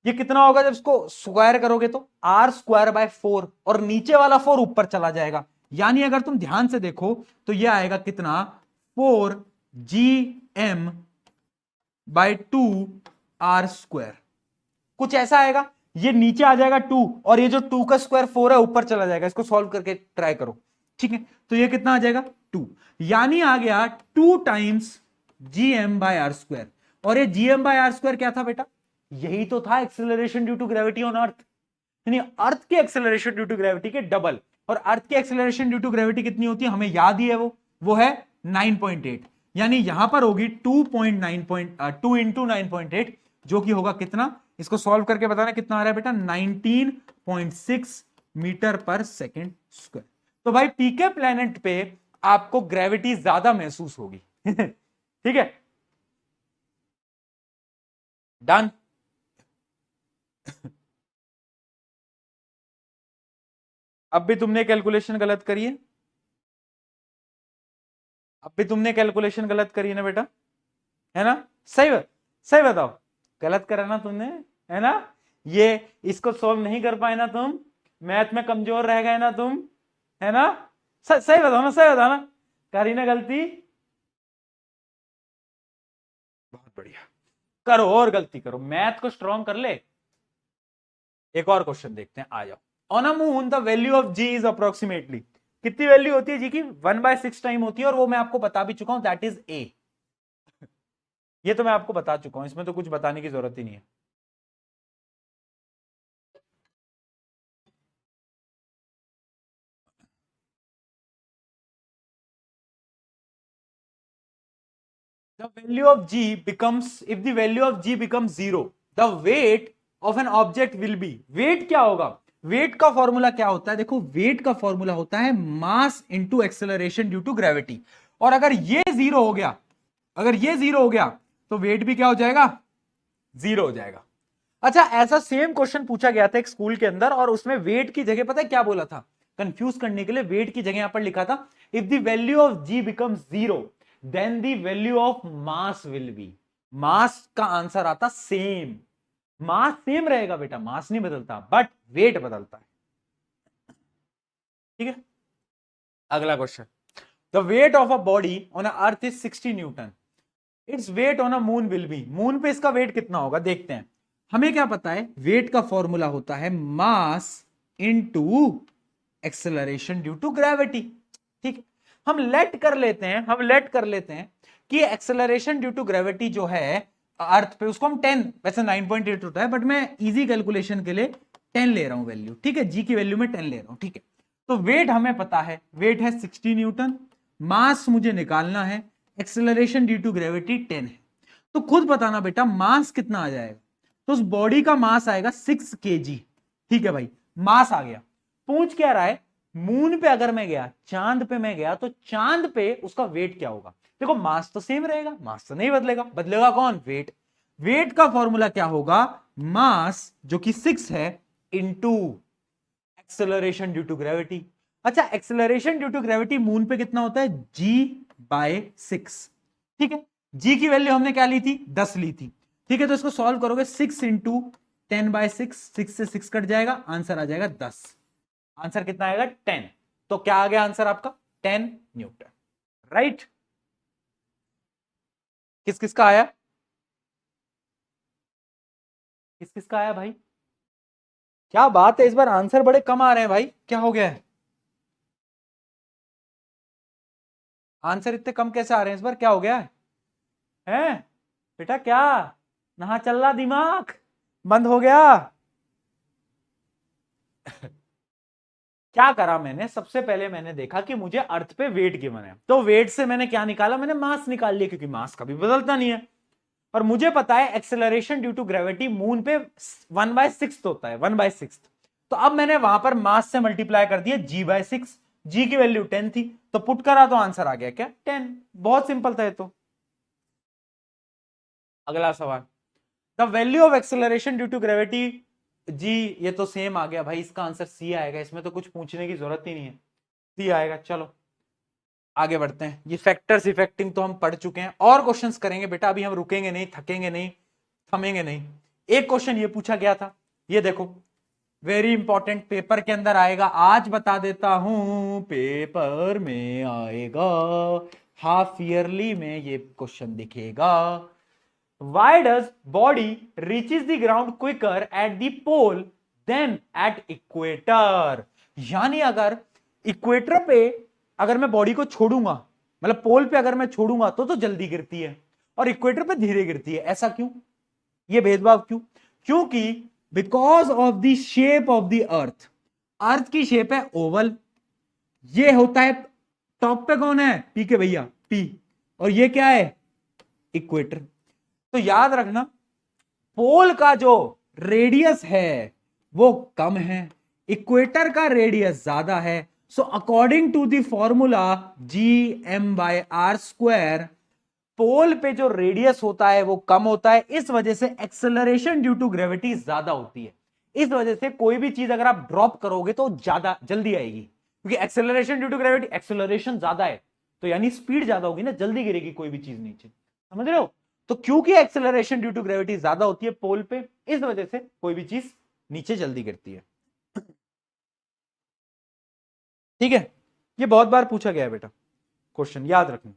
ये कितना होगा जब इसको स्क्वायर करोगे? तो r²/4 और नीचे वाला 4 ऊपर चला जाएगा। यानी अगर तुम ध्यान से देखो तो ये आएगा कितना? 4gm/2r², कुछ ऐसा आएगा। ये नीचे आ जाएगा 2 और ये जो 2 का स्क्वायर 4 है ऊपर चला जाएगा। इसको सॉल्व करके ट्राई करो, ठीक है। तो ये कितना आ जाएगा? 2, यानी आ गया 2 टाइम्स gm/r²। और ये gm/r² क्या था बेटा? यही तो था acceleration due to gravity on earth, यानी अर्थ के एक्सेलरेशन ड्यू टू ग्रेविटी के डबल। और अर्थ की एक्सेलरेशन ड्यू टू ग्रेविटी कितनी होती है हमें याद ही है, वो है 9.8। यानी यहां पर होगी 2 इंटू 9.8 जो कि होगा कितना? इसको सॉल्व करके बताना कितना आ रहा है बेटा? 19.6 मीटर पर सेकेंड स्क्वायर। तो भाई पीके प्लेनेट पे आपको ग्रेविटी ज्यादा महसूस होगी। ठीक है, डन। अब भी तुमने कैलकुलेशन गलत करी है, अब भी तुमने कैलकुलेशन गलत करी है ना बेटा, है ना? सही बताओ, गलत करा ना तुमने, है ना? ये इसको सॉल्व नहीं कर पाए ना तुम, मैथ में कमजोर रह गए ना तुम, है ना? सही बताओ ना, सही बताओ ना। करी ना गलती? बहुत बढ़िया, करो और गलती करो, मैथ को स्ट्रॉन्ग कर ले। एक और क्वेश्चन देखते हैं, आ जाओ। On a moon the value of g is approximately, कितनी वैल्यू होती है जी की? 1/6 टाइम होती है, और वो मैं आपको बता भी चुका हूं, दैट इज ए। ये तो मैं आपको बता चुका हूं, इसमें तो कुछ बताने की जरूरत ही नहीं है। The value of g becomes, if the value of g becomes 0, the weight of an object will be, weight क्या होगा? वेट का फॉर्मूला क्या होता है? देखो, वेट का फॉर्मूला होता है mass into acceleration due to gravity. और अगर ये जीरो हो गया, अगर ये जीरो हो गया, तो वेट भी क्या हो जाएगा? जीरो हो जाएगा। अच्छा, ऐसा सेम क्वेश्चन पूछा गया था एक स्कूल के अंदर, और उसमें वेट की जगह पता है क्या बोला था? कंफ्यूज करने के लिए वेट की जगह यहां पर लिखा था, if the value of g becomes zero then the value of mass will be. Mass का आंसर आता सेम, मास सेम रहेगा बेटा, मास नहीं बदलता, बट वेट बदलता है। ठीक है, अगला question. The weight of a body on a earth is 60 Newton, its weight on a moon will be, moon पे इसका वेट कितना होगा? देखते हैं। हमें क्या पता है? वेट का फॉर्मूला होता है mass into acceleration due to gravity. ठीक, हम लेट कर लेते हैं, हम लेट कर लेते हैं कि एक्सेलरेशन ड्यू टू ग्रेविटी जो है अर्थ पे, उसको हम 10, वैसे 9.8 होता है, बट मैं इजी कैलकुलेशन के लिए 10 ले रहा हूं वैल्यू। ठीक है, जी की वैल्यू में 10 ले रहा हूं। ठीक है, तो वेट हमें पता है, वेट है 60 न्यूटन, मास मुझे निकालना है, एक्सेलरेशन ड्यू टू ग्रेविटी 10 है। तो खुद बताना बेटा मास कितना आ जाएगा? तो उस बॉडी का मास आएगा 6 kg। ठीक है भाई, मास आ गया। पूछ क्या रहा है? मून पे अगर मैं गया, चांद पे मैं गया, तो चांद पे उसका वेट क्या होगा? देखो, मास तो सेम रहेगा, मास तो नहीं बदलेगा, बदलेगा कौन? वेट। वेट का फॉर्मूला क्या होगा? मास जो कि 6 है into acceleration due to gravity. अच्छा, acceleration due to gravity moon पे कितना होता है? g/6। ठीक है, g की वैल्यू हमने क्या ली थी? 10 ली थी। ठीक है, तो इसको सॉल्व करोगे, 6 इंटू 10/6, 6 से 6 कट जाएगा, आंसर आ जाएगा 10। आंसर कितना आएगा? 10। तो क्या आ गया आंसर आपका? 10 न्यूटन। राइट? किस किस का आया? किस किस का आया भाई? क्या बात है, इस बार आंसर बड़े कम आ रहे हैं भाई, क्या हो गया है? आंसर इतने कम कैसे आ रहे हैं इस बार, क्या हो गया है? हैं बेटा, क्या नहा चल रहा, दिमाग बंद हो गया? क्या करा मैंने? सबसे पहले मैंने देखा कि मुझे अर्थ पे वेट गिवन है, तो वेट से मैंने क्या निकाला? मैंने मास निकाल लिया, क्योंकि मास कभी बदलता नहीं है। और मुझे पता है acceleration due to gravity moon पे 1/6 होता है, 1/6। तो अब मैंने वहां पर मास से मल्टीप्लाई कर दिया g/6, जी की वैल्यू 10 थी, तो पुट करा तो आंसर आ गया क्या? 10। बहुत सिंपल था ये तो। अगला सवाल, the value of acceleration due to gravity g, ये तो सेम आ गया भाई, इसका आंसर सी आएगा, इसमें तो कुछ पूछने की जरूरत ही नहीं है, सी आएगा। चलो आगे बढ़ते हैं, ये फैक्टर्स इफेक्टिंग तो हम पढ़ चुके हैं, और क्वेश्चंस करेंगे बेटा, अभी हम रुकेंगे नहीं, थकेंगे नहीं, थमेंगे नहीं। एक क्वेश्चन ये पूछा गया था, ये देखो, वेरी इंपॉर्टेंट, पेपर के अंदर आएगा, आज बता देता हूं, पेपर में आएगा, हाफ ईयरली में ये क्वेश्चन दिखेगा। Why does body reaches the ground quicker at the pole than at equator? यानी अगर इक्वेटर पे अगर मैं बॉडी को छोड़ूंगा, मतलब पोल पे अगर मैं छोड़ूंगा तो जल्दी गिरती है, और इक्वेटर पे धीरे गिरती है, ऐसा क्यों? ये भेदभाव क्यों? क्योंकि because of the shape of the earth, earth की शेप है ओवल, ये होता है, टॉप पे कौन है? पी के भैया, पी, और ये क्या है? इक्वेटर। तो याद रखना, पोल का जो रेडियस है वो कम है, इक्वेटर का रेडियस ज्यादा है। So according to the formula Gm/r², pole पे जो रेडियस होता है वो कम होता है, इस वजह से एक्सेलरेशन ड्यू टू ग्रेविटी ज्यादा होती है। इस वजह से कोई भी चीज अगर आप ड्रॉप करोगे तो ज्यादा जल्दी आएगी, क्योंकि acceleration due to gravity, acceleration ज्यादा है, तो यानी स्पीड ज्यादा होगी ना, जल्दी गिरेगी कोई भी चीज नीचे, समझ रहे हो? तो क्योंकि एक्सेलरेशन ड्यू टू ग्रेविटी ज्यादा होती है पोल पे, इस वजह से कोई भी चीज नीचे जल्दी गिरती है। ठीक है, ये बहुत बार पूछा गया है बेटा क्वेश्चन, याद रखना।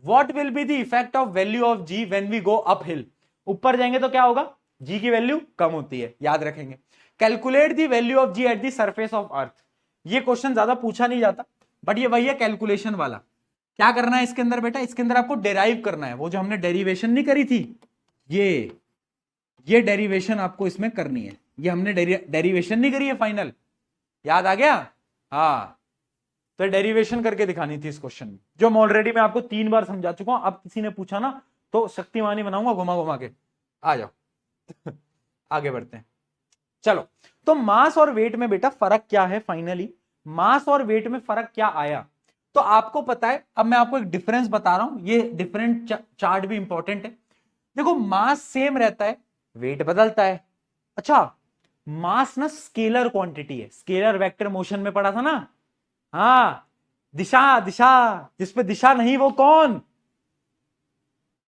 What will be the effect of value of g when we go up hill? ऊपर जाएंगे तो क्या होगा, जी की वैल्यू कम होती है, याद रखेंगे। Calculate the value of g at the surface of earth. ये क्वेश्चन ज्यादा पूछा नहीं जाता, बट ये वही है कैलकुलेशन वाला। क्या करना है इसके अंदर बेटा, इसके अंदर आपको डेराइव करना है, वो जो हमने डेरिवेशन नहीं करी थी, ये डेरिवेशन आपको इसमें करनी है। ये हमने डेरिवेशन नहीं करी है फाइनल, याद आ गया? हाँ, तो डेरिवेशन करके दिखानी थी इस क्वेश्चन में, जो मैं ऑलरेडी मैं आपको 3 बार समझा चुका हूं। अब किसी ने पूछा ना तो शक्तिमानी बनाऊंगा घुमा घुमा के। आ जाओ आगे बढ़ते हैं। चलो, तो मास और वेट में बेटा फर्क क्या है? फाइनली मास और वेट में फर्क क्या आया तो आपको पता है। अब मैं आपको एक डिफरेंस बता रहा हूं, ये डिफरेंट चार्ट भी इंपॉर्टेंट है। देखो, मास सेम रहता है, वेट बदलता है। अच्छा, मास ना स्केलर क्वांटिटी है, स्केलर वेक्टर मोशन में पढ़ा था ना। हाँ, दिशा, दिशा जिसपे दिशा नहीं वो कौन?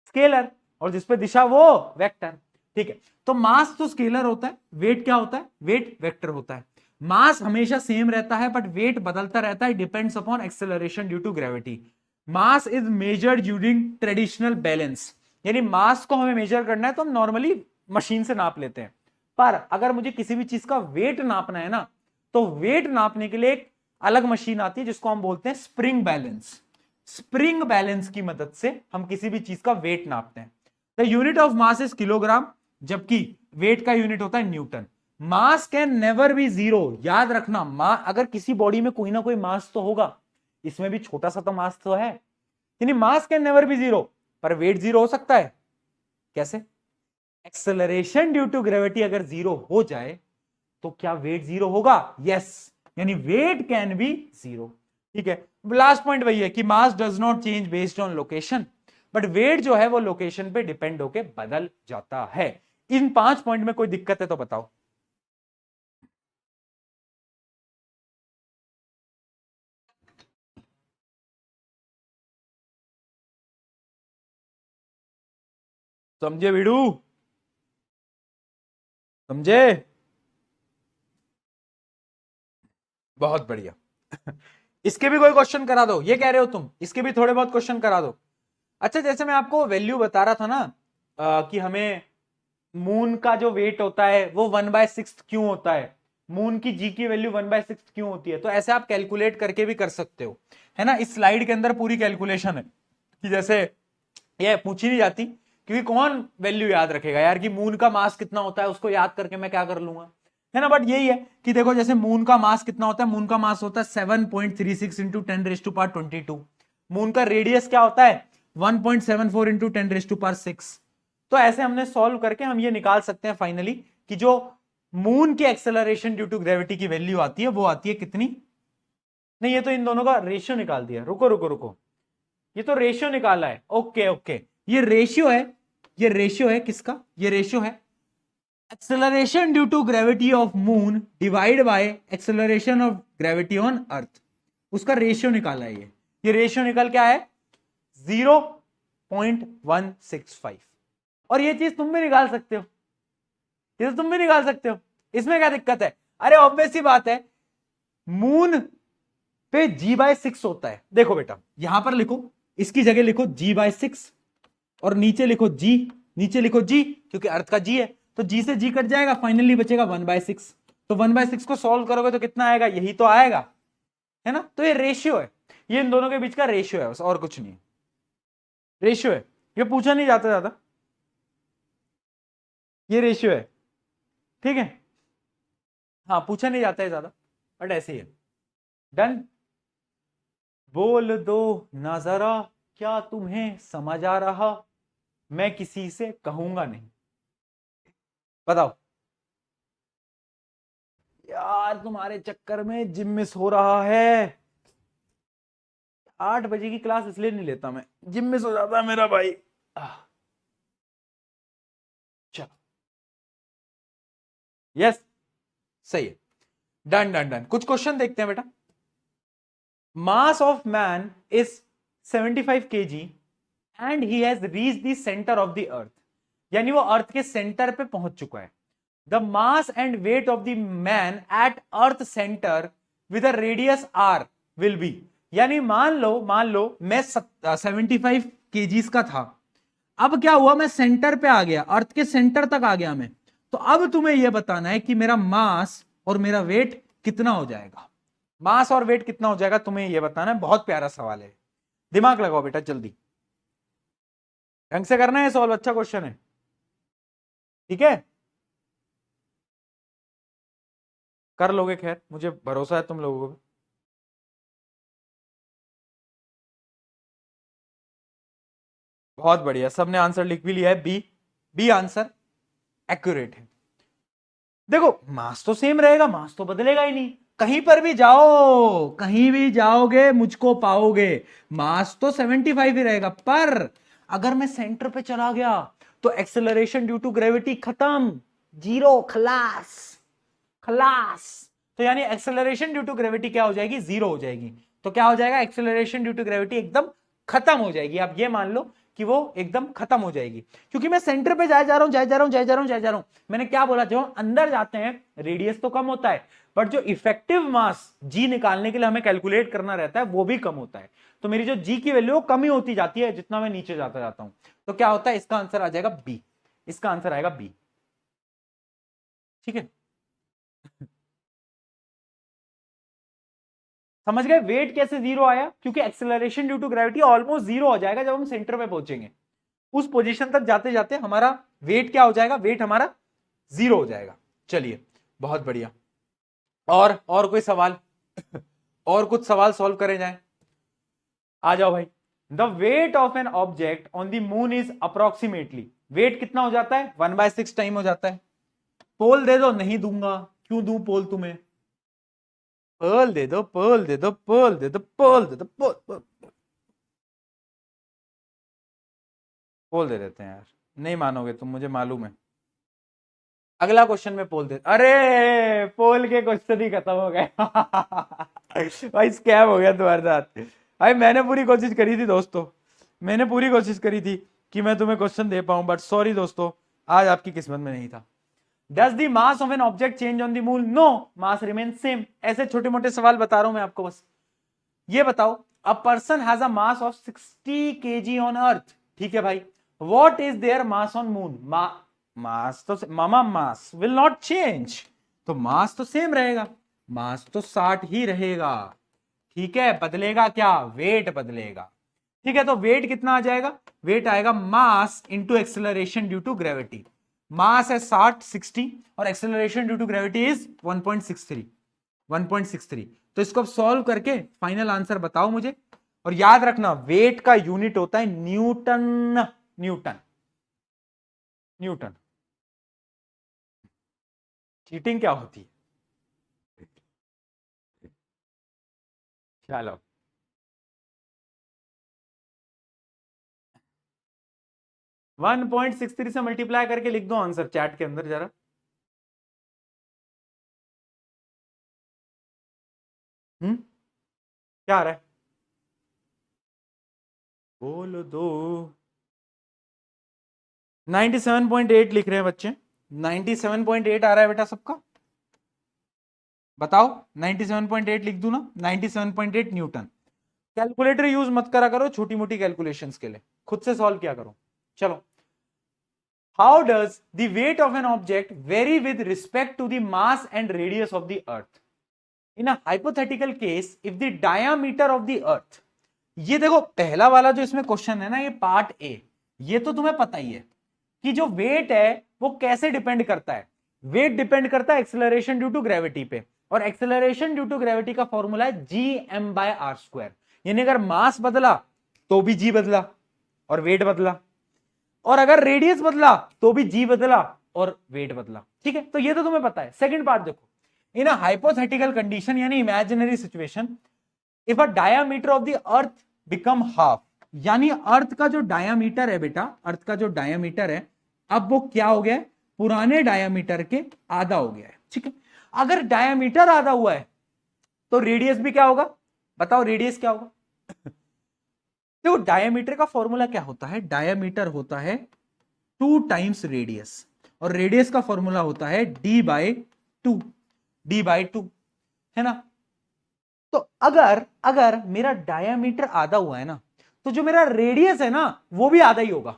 स्केलर। और जिसपे दिशा वो वेक्टर। ठीक है, तो मास तो स्केलर होता है, वेट क्या होता है? वेट वेक्टर होता है। मास हमेशा सेम रहता है बट वेट बदलता रहता है, depends upon acceleration due to gravity. Mass is measured during traditional balance. यानी मास को हमें मेजर करना है तो हम नॉर्मली मशीन से नाप लेते हैं, पर अगर मुझे किसी भी चीज का वेट नापना है ना, तो वेट नापने के लिए एक अलग मशीन आती है जिसको हम बोलते हैं स्प्रिंग बैलेंस। स्प्रिंग बैलेंस की मदद से हम किसी भी चीज का वेट नापते हैं। The unit of mass is kilogram, जबकि वेट का यूनिट होता है Newton. Mass can never be zero, याद रखना। अगर किसी बॉडी में कोई ना कोई मास तो होगा, इसमें भी छोटा सा तो मास तो है, यानी mass can never be zero, पर वेट जीरो हो सकता है। कैसे? एक्सेलरेशन ड्यू टू ग्रेविटी अगर जीरो हो जाए तो क्या वेट जीरो होगा? यस, यानी वेट कैन बी जीरो। ठीक है, लास्ट पॉइंट वही है कि mass does not change based on location, but weight जो है वो लोकेशन पे डिपेंड होके बदल जाता है। इन 5 पॉइंट में कोई दिक्कत है तो बताओ। समझे वीडू? समझे? बहुत बढ़िया इसके भी कोई क्वेश्चन करा दो, ये कह रहे हो तुम, इसके भी थोड़े बहुत क्वेश्चन करा दो। अच्छा, जैसे मैं आपको वैल्यू बता रहा था ना कि हमें मून का जो वेट होता है वो 1/6 क्यों होता है, मून की जी की वैल्यू 1/6 क्यों होती है, तो ऐसे आप कैलकुलेट करके भी कर सकते हो, है ना। इस स्लाइड के अंदर पूरी कैलकुलेशन है कि जैसे ये पूछी नहीं जाती, क्योंकि कौन वैल्यू याद रखेगा यार कि मून का मास कितना होता है, उसको याद करके मैं क्या कर लूंगा, है ना। बट यही है कि देखो, जैसे मून का मास कितना होता है, मून का मास होता है 7.36 इंटू 10⁻22। मून का रेडियस क्या होता है? 1.74 इंटू 10⁻6। तो ऐसे हमने सॉल्व करके हम ये निकाल सकते हैं फाइनली कि जो मून की एक्सेलरेशन ड्यू टू ग्रेविटी की वैल्यू आती है वो आती है कितनी। नहीं, ये तो इन दोनों का रेशियो निकाल दिया, रुको रुको रुको, ये तो रेशियो निकाला है। ओके ओके, ये रेशियो है, ये रेशियो है किसका? ये रेशियो है acceleration due to gravity of moon divide by acceleration of gravity on earth, उसका रेशियो निकाला है। ये रेशियो निकल के आया 0.165। और ये चीज तुम भी निकाल सकते हो, ये तो तुम भी निकाल सकते हो, इसमें क्या दिक्कत है? अरे ऑब्वियस सी बात है, मून पे g/6 होता है। देखो बेटा, यहां पर लिखो, इसकी जगह लिखो g/6 और नीचे लिखो g, नीचे लिखो g, क्योंकि अर्थ का g है तो g से g कट जाएगा, फाइनली बचेगा 1/6। तो 1/6 को सॉल्व करोगे तो कितना आएगा? यही तो आएगा, है ना। तो ये रेशियो है, ये इन दोनों के बीच का रेशियो है, बस और कुछ नहीं, रेशियो है। ये पूछा नहीं जाता ज्यादा, ये रेशियो है, ठीक है। हाँ, पूछा नहीं जाता है ज्यादा, बट ऐसे ही है। डन। बोल दो ना जरा, क्या तुम्हें समझ आ रहा? मैं किसी से कहूंगा नहीं। बताओ यार, तुम्हारे चक्कर में जिम मिस हो रहा है। 8 बजे की क्लास इसलिए नहीं लेता मैं, जिम मिस हो जाता है मेरा भाई। चलो, यस, सही है। Done done done. कुछ क्वेश्चन देखते हैं बेटा। Mass of man is 75 kg and he has reached the centre of the earth, यानी वो अर्थ के सेंटर पे पहुंच चुका है। The mass and weight of the man at earth centre with a radius R will be, यानी मान लो मैं 75 kgs का था, अब क्या हुआ, मैं सेंटर पे आ गया, अर्थ के सेंटर तक आ गया मैं, तो अब तुम्हें यह बताना है कि मेरा मास और मेरा वेट कितना हो जाएगा। मास और वेट कितना हो जाएगा तुम्हें यह बताना है। बहुत प्यारा सवाल है, दिमाग लगाओ बेटा, जल्दी ढंग से करना है सॉल्व, अच्छा क्वेश्चन है, ठीक है, कर लोगे, खैर मुझे भरोसा है तुम लोगों को। बहुत बढ़िया, सबने आंसर लिख भी लिया है, बी, बी आंसर एक्यूरेट है। देखो मास तो सेम रहेगा, मास तो बदलेगा ही नहीं, कहीं पर भी जाओ, कहीं भी जाओगे मुझको पाओगे, मास तो 75 ही रहेगा, पर अगर मैं सेंटर पे चला गया तो एक्सेलरेशन ड्यू टू ग्रेविटी खत्म, जीरो, खलास, खलास। तो यानी एक्सेलरेशन ड्यू टू ग्रेविटी क्या हो जाएगी, जीरो हो जाएगी। तो क्या हो जाएगा, एक्सेलरेशन ड्यू टू ग्रेविटी एकदम खत्म हो जाएगी। आप ये मान लो कि वो एकदम खत्म हो जाएगी, क्योंकि मैं सेंटर पे जाए जा रहा हूं। मैंने क्या बोला, जो अंदर जाते हैं रेडियस तो कम होता है, बट जो इफेक्टिव मास जी निकालने के लिए हमें कैलकुलेट करना रहता है वो भी कम होता है। तो मेरी जो जी की वैल्यू कम ही होती जाती है जितना मैं नीचे जाता जाता हूं। तो क्या होता है, इसका आंसर आ जाएगा बी, इसका आंसर आएगा बी, ठीक है। समझ गए वेट कैसे जीरो आया, क्योंकि acceleration due to gravity almost zero हो जाएगा जब हम सेंटर पे पहुंचेंगे, उस पोजीशन तक जाते जाते हमारा वेट क्या हो जाएगा, वेट हमारा जीरो हो जाएगा। चलिए बहुत बढ़िया, और कोई सवाल और कुछ सवाल सॉल्व करे जाए, आ जाओ भाई। The weight of an object on the moon is approximately, weight कितना हो जाता है, 1/6 टाइम हो जाता है। पोल दे दो, नहीं दूंगा, क्यों दूं पोल तुम्हें, पर्ल दे दो, पर्ल दे दो, पर्ल दे दो, पर्ल दे दो, पर्ल पोल दे देते हैं यार, नहीं मानोगे तुम, मुझे मालूम है। अगला क्वेश्चन में पोल दे, अरे पोल के क्वेश्चन ही खत्म हो गए भाई स्कैम हो गया तुम्हारे साथ। भाई मैंने पूरी कोशिश करी थी दोस्तों, मैंने पूरी कोशिश करी थी कि मैं तुम्हें क्वेश्चन दे पाऊं, बट सॉरी दोस्तों, आज आपकी किस्मत में नहीं था। Does the mass of an object change on the moon, no, mass remain same. ऐसे छोटे मोटे सवाल बता रहा हूं मैं आपको, बस ये बताओ, a person has a mass of 60 kg on earth, ठीक है भाई, what is their mass on moon, mass तो मामा मास विल नॉट चेंज, तो मास तो सेम रहेगा, मास तो 60 ही रहेगा, ठीक है, बदलेगा क्या, वेट बदलेगा, ठीक है। तो वेट कितना आ जाएगा, वेट आएगा mass into acceleration due to gravity, mass है 60 और acceleration due to gravity is 1.63। तो इसको अब सॉल्व करके फाइनल आंसर बताओ मुझे, और याद रखना वेट का यूनिट होता है न्यूटन, न्यूटन, न्यूटन। चीटिंग क्या होती है, चलो 1.63 से मल्टीप्लाई करके लिख दो आंसर चैट के अंदर जरा। क्या आ रहा है, बोलो दो। 97.8 लिख रहे हैं बच्चे, 97.8 आ रहा है बेटा सबका, बताओ 97.8 लिख दूं ना, 97.8 न्यूटन। कैलकुलेटर यूज मत करा करो छोटी मोटी कैलकुलेशंस के लिए, खुद से सॉल्व किया करो। चलो, how does the weight of an object vary with respect to the mass and radius of the earth in a hypothetical case if the diameter of the earth. ये देखो पहला वाला जो इसमें क्वेश्चन है ना, ये पार्ट ए, ये तो तुम्हें पता ही है कि जो वेट है वो कैसे डिपेंड करता है, वेट डिपेंड करता है एक्सेलरेशन ड्यू टू ग्रेविटी पे, और एक्सेलरेशन ड्यू टू ग्रेविटी का फॉर्मूला है gm/r²। यानी अगर मास बदला तो भी जी बदला और वेट बदला, और अगर रेडियस बदला तो भी जी बदला और वेट बदला, ठीक है। तो ये तो तुम्हें पता है। सेकंड पार्ट देखो, इन अ हाइपोथेटिकल कंडीशन यानी imaginary situation, if a diameter of the earth become half, यानी अर्थ का जो डायामीटर है बेटा, अर्थ का जो डायामीटर है अब वो क्या हो गया है, पुराने डायामीटर के आधा हो गया है, ठीक है। अगर डायामीटर आधा हुआ है तो रेडियस भी क्या होगा, बताओ रेडियस क्या होगा देखो डायमीटर का फॉर्मूला क्या होता है, डायमीटर होता है 2 टाइम्स रेडियस, और रेडियस का फॉर्मूला होता है d/2, d/2 है ना। तो अगर अगर मेरा डायामीटर आधा हुआ है ना, तो जो मेरा रेडियस है ना वो भी आधा ही होगा।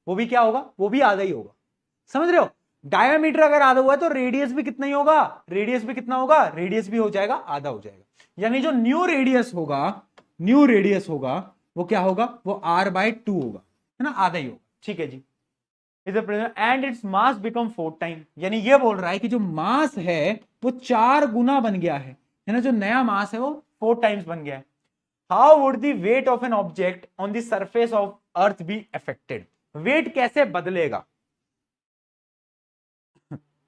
वो भी क्या होगा? वो भी आधा ही होगा। समझ रहे हो? डायामीटर अगर आधा हुआ है तो रेडियस भी कितना ही होगा? रेडियस भी कितना होगा? रेडियस भी हो जाएगा, आधा हो जाएगा। यानी जो न्यू रेडियस होगा, न्यू रेडियस होगा वो क्या होगा? वो r/2 होगा, है ना, आधा ही होगा। ठीक है जी। Is and it's mass become 4 time, यानी ये बोल रहा है कि जो मास है वो 4 गुना बन गया है ना, जो नया मास है वो 4 टाइम्स बन गया है। How would the weight of an object on the surface of earth be affected? Weight कैसे बदलेगा?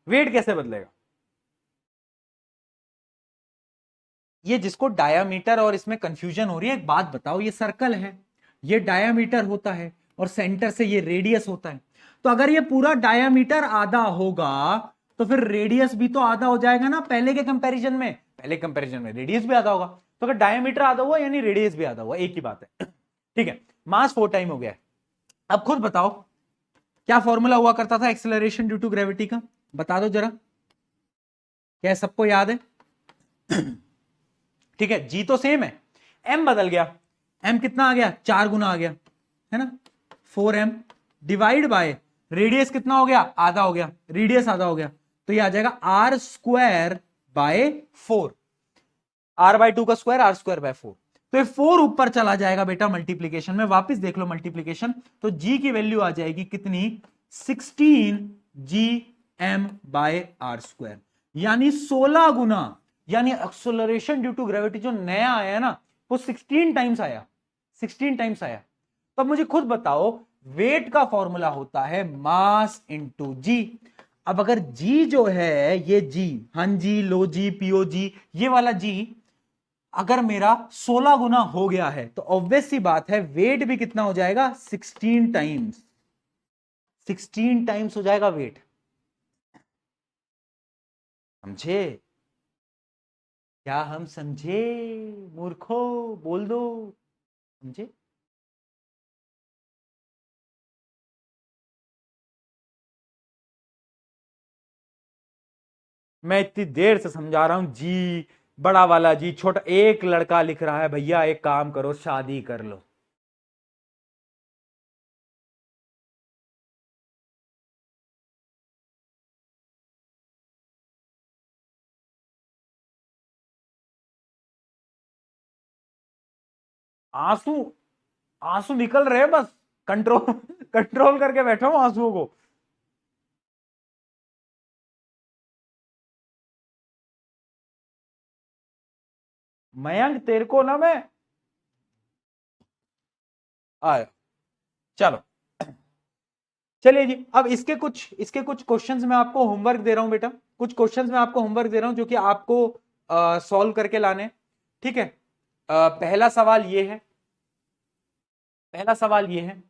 वेट कैसे बदलेगा? ये जिसको डायामीटर और इसमें कंफ्यूजन हो रही है, एक बात बताओ, ये सर्कल है, ये डायामीटर होता है और सेंटर से ये रेडियस होता है। तो अगर ये पूरा डायामीटर आधा होगा तो फिर रेडियस भी तो आधा हो जाएगा ना, पहले के कंपैरिजन में। पहले कंपैरिजन में रेडियस भी आधा होगा, तो अगर डायामीटर आधा हुआ यानी रेडियस भी आधा हुआ, एक ही बात है। ठीक है, मास 4 टाइम हो गया है। अब खुद बताओ क्या फॉर्मूला हुआ करता था एक्सेलरेशन ड्यू टू ग्रेविटी का? बता दो जरा, क्या सबको याद है? ठीक है, जी तो सेम है, एम बदल गया। एम कितना आ गया? 4 गुना आ गया, है ना, 4m डिवाइड बाय रेडियस कितना हो गया? आधा हो गया, रेडियस आधा हो गया, तो ये आ जाएगा r²/4। r/2 का स्क्वायर r²/4। तो ये 4 ऊपर चला जाएगा बेटा मल्टीप्लीकेशन में, वापस देख लो मल्टीप्लीकेशन, तो g की वैल्यू आ जाएगी कितनी? 16gm/r², यानी 16 गुना। यानी एक्सेलरेशन ड्यू टू ग्रेविटी जो नया आया है ना वो 16 टाइम्स आया, 16 टाइम्स आया। तो अब मुझे खुद बताओ, वेट का फॉर्मूला होता है मास इंटू जी। अब अगर जी जो है ये जी, हाँ जी, लो जी, पीओ जी, ये वाला जी अगर मेरा 16 गुना हो गया है तो ऑब्वियस सी बात है वेट भी कितना हो जाएगा? 16 टाइम्स, 16 टाइम्स हो जाएगा वेट। समझे? क्या हम समझे? मूर्खो बोल दो, समझे? मैं इतनी देर से समझा रहा हूं जी, बड़ा वाला जी, छोटा। एक लड़का लिख रहा है भैया एक काम करो शादी कर लो। आंसू, आंसू निकल रहे हैं बस, कंट्रोल कंट्रोल करके बैठा हूं आंसुओं को। मयंक तेरे को ना मैं आया। चलो चलिए जी, अब इसके कुछ क्वेश्चंस मैं आपको होमवर्क दे रहा हूं बेटा, कुछ क्वेश्चंस मैं आपको होमवर्क दे रहा हूं जो कि आपको सॉल्व करके लाने हैं। ठीक है, पहला सवाल ये है, पहला सवाल ये है,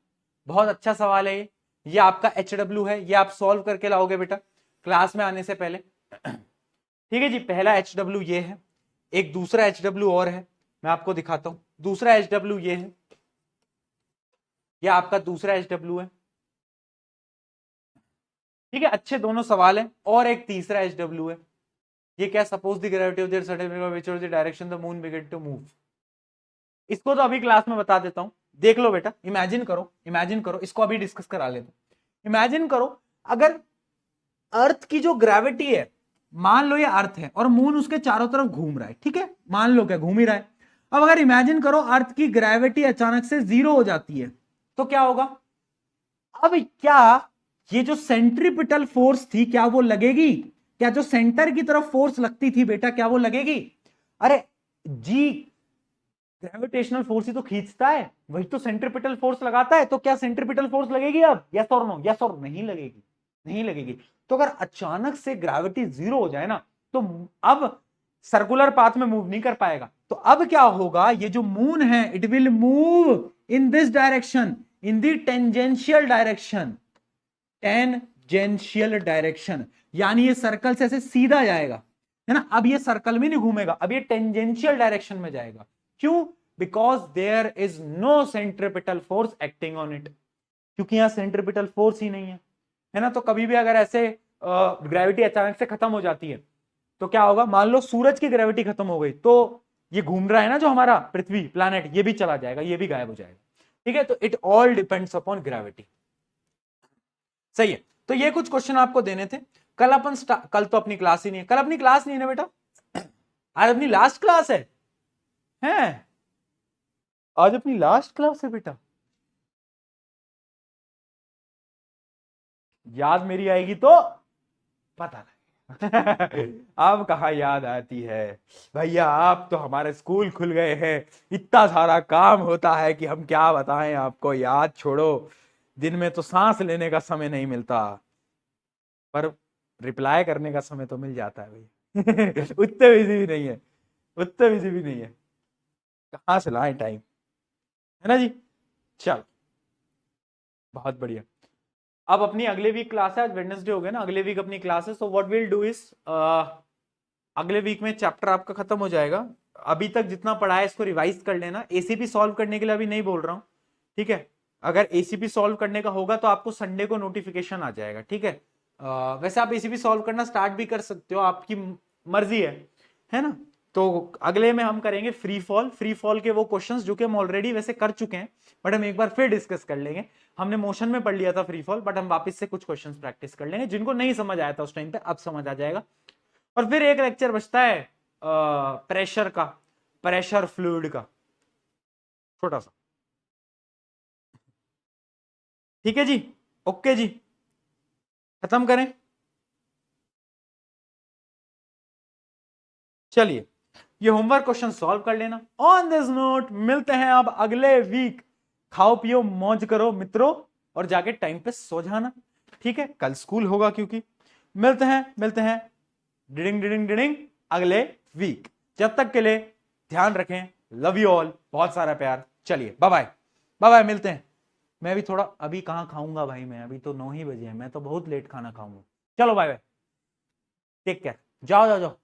बहुत अच्छा सवाल है ये आपका HW है, ये आप सॉल्व करके लाओगे बेटा क्लास में आने से पहले। ठीक है जी, पहला HW ये है। एक दूसरा HW और है, मैं आपको दिखाता हूं। दूसरा HW ये है, ये आपका दूसरा HW है। ठीक है, अच्छे दोनों सवाल हैं। और एक तीसरा HW है, ये क्या? Suppose the gravity of the certain which was the direction the moon began to move. इसको तो अभी क्लास में बता देता हूं, देख लो बेटा, इमेजिन करो, इमेजिन करो, इसको अभी डिस्कस करा लेते हैं। इमेजिन करो अगर अर्थ की जो ग्रेविटी है, मान लो ये अर्थ है और मून उसके चारों तरफ घूम रहा है, ठीक है, मान लो क्या घूम ही रहा है। अब अगर इमेजिन करो अर्थ की ग्रेविटी अचानक से 0 हो जाती है तो क्या होगा? अब क्या ये जो सेंट्रीपिटल फोर्स थी क्या वो लगेगी? क्या जो सेंटर की तरफ फोर्स लगती थी बेटा क्या वो लगेगी? अरे जी, ग्रेविटेशनल फोर्स ही तो खींचता है, वही तो सेंट्रीपिटल फोर्स लगाता है, तो क्या सेंट्रीपिटल फोर्स लगेगी अब? यस और नो? यस और नहीं लगेगी, नहीं लगेगी। तो अगर अचानक से ग्रेविटी 0 हो जाए ना तो अब सर्कुलर पाथ में मूव नहीं कर पाएगा। तो अब क्या होगा? ये जो मून है it will move in this direction, in the tangential direction, tangential direction, यानी ये सर्कल से ऐसे सीधा जाएगा, है ना। अब ये सर्कल में नहीं घूमेगा, अब ये टेंजेंशियल डायरेक्शन में जाएगा। क्यों? Because there is no centripetal force acting on it, क्योंकि यहां सेंट्रीपिटल फोर्स ही नहीं है ना। तो कभी भी अगर ऐसे ग्रेविटी अचानक से खत्म हो जाती है तो क्या होगा? मान लो सूरज की ग्रेविटी खत्म हो गई तो ये घूम रहा है ना जो हमारा पृथ्वी प्लैनेट, ये भी चला जाएगा, ये भी गायब हो जाएगा। ठीक है, तो it all depends upon gravity. सही है, तो ये कुछ क्वेश्चन आपको देने थे। कल तो अपनी क्लास ही नहीं है, कल अपनी क्लास नहीं है ना बेटा, आज अपनी लास्ट क्लास है आज अपनी लास्ट क्लास है बेटा। याद मेरी आएगी तो पता लगेगा। अब कहा याद आती है भैया, आप तो हमारे स्कूल खुल गए हैं, इतना सारा काम होता है कि हम क्या बताएं आपको। याद छोड़ो, दिन में तो सांस लेने का समय नहीं मिलता, पर रिप्लाई करने का समय तो मिल जाता है भैया। उतने बिजी भी नहीं है, उतने बिजी भी नहीं है, कहां से लाएं टाइम, है ना जी। चलो बहुत बढ़िया। अब अपनी अगले वीक क्लास है, आज वेडनेसडे हो गया ना, अगले वीक अपनी क्लास है। So what will do is, अगले वीक में चैप्टर आपका खत्म हो जाएगा। अभी तक जितना पढ़ा है इसको रिवाइज कर लेना। एसीपी सॉल्व करने के लिए अभी नहीं बोल रहा हूं, ठीक है। अगर एसीपी सॉल्व करने का होगा तो आपको संडे को नोटिफिकेशन आ जाएगा, ठीक है। वैसे आप एसीपी सॉल्व करना स्टार्ट भी कर सकते हो, आपकी मर्जी है ना। तो अगले में हम करेंगे फ्री फॉल के वो क्वेश्चंस जो कि हम ऑलरेडी वैसे कर चुके हैं, बट हम एक बार फिर डिस्कस कर लेंगे। हमने मोशन में पढ़ लिया था फ्री फॉल, बट हम वापस से कुछ क्वेश्चंस प्रैक्टिस कर लेंगे, जिनको नहीं समझ आया था उस टाइम पे अब समझ आ जाएगा। और फिर एक लेक्चर बचता है प्रेशर का, प्रेशर फ्लूइड का, छोटा सा। ठीक है जी, ओके जी, खत्म करें। चलिए ये होमवर्क क्वेश्चन सॉल्व कर लेना। ऑन दिस नोट मिलते हैं अब अगले वीक। खाओ पियो मौज करो मित्रों, और जाके टाइम पे सो जाना, ठीक है। कल स्कूल होगा क्योंकि। मिलते हैं डिडिंग डिडिंग डिडिंग अगले वीक। जब तक के लिए ध्यान रखें, लव यू ऑल, बहुत सारा प्यार। चलिए बाय बाय, बाय बाय, मिलते हैं। मैं भी थोड़ा, अभी कहां खाऊंगा भाई, मैं अभी तो 9 ही बजे हैं, मैं तो बहुत लेट खाना खाऊंगा। चलो बाय बाय, टेक केयर, जाओ जाओ जाओ।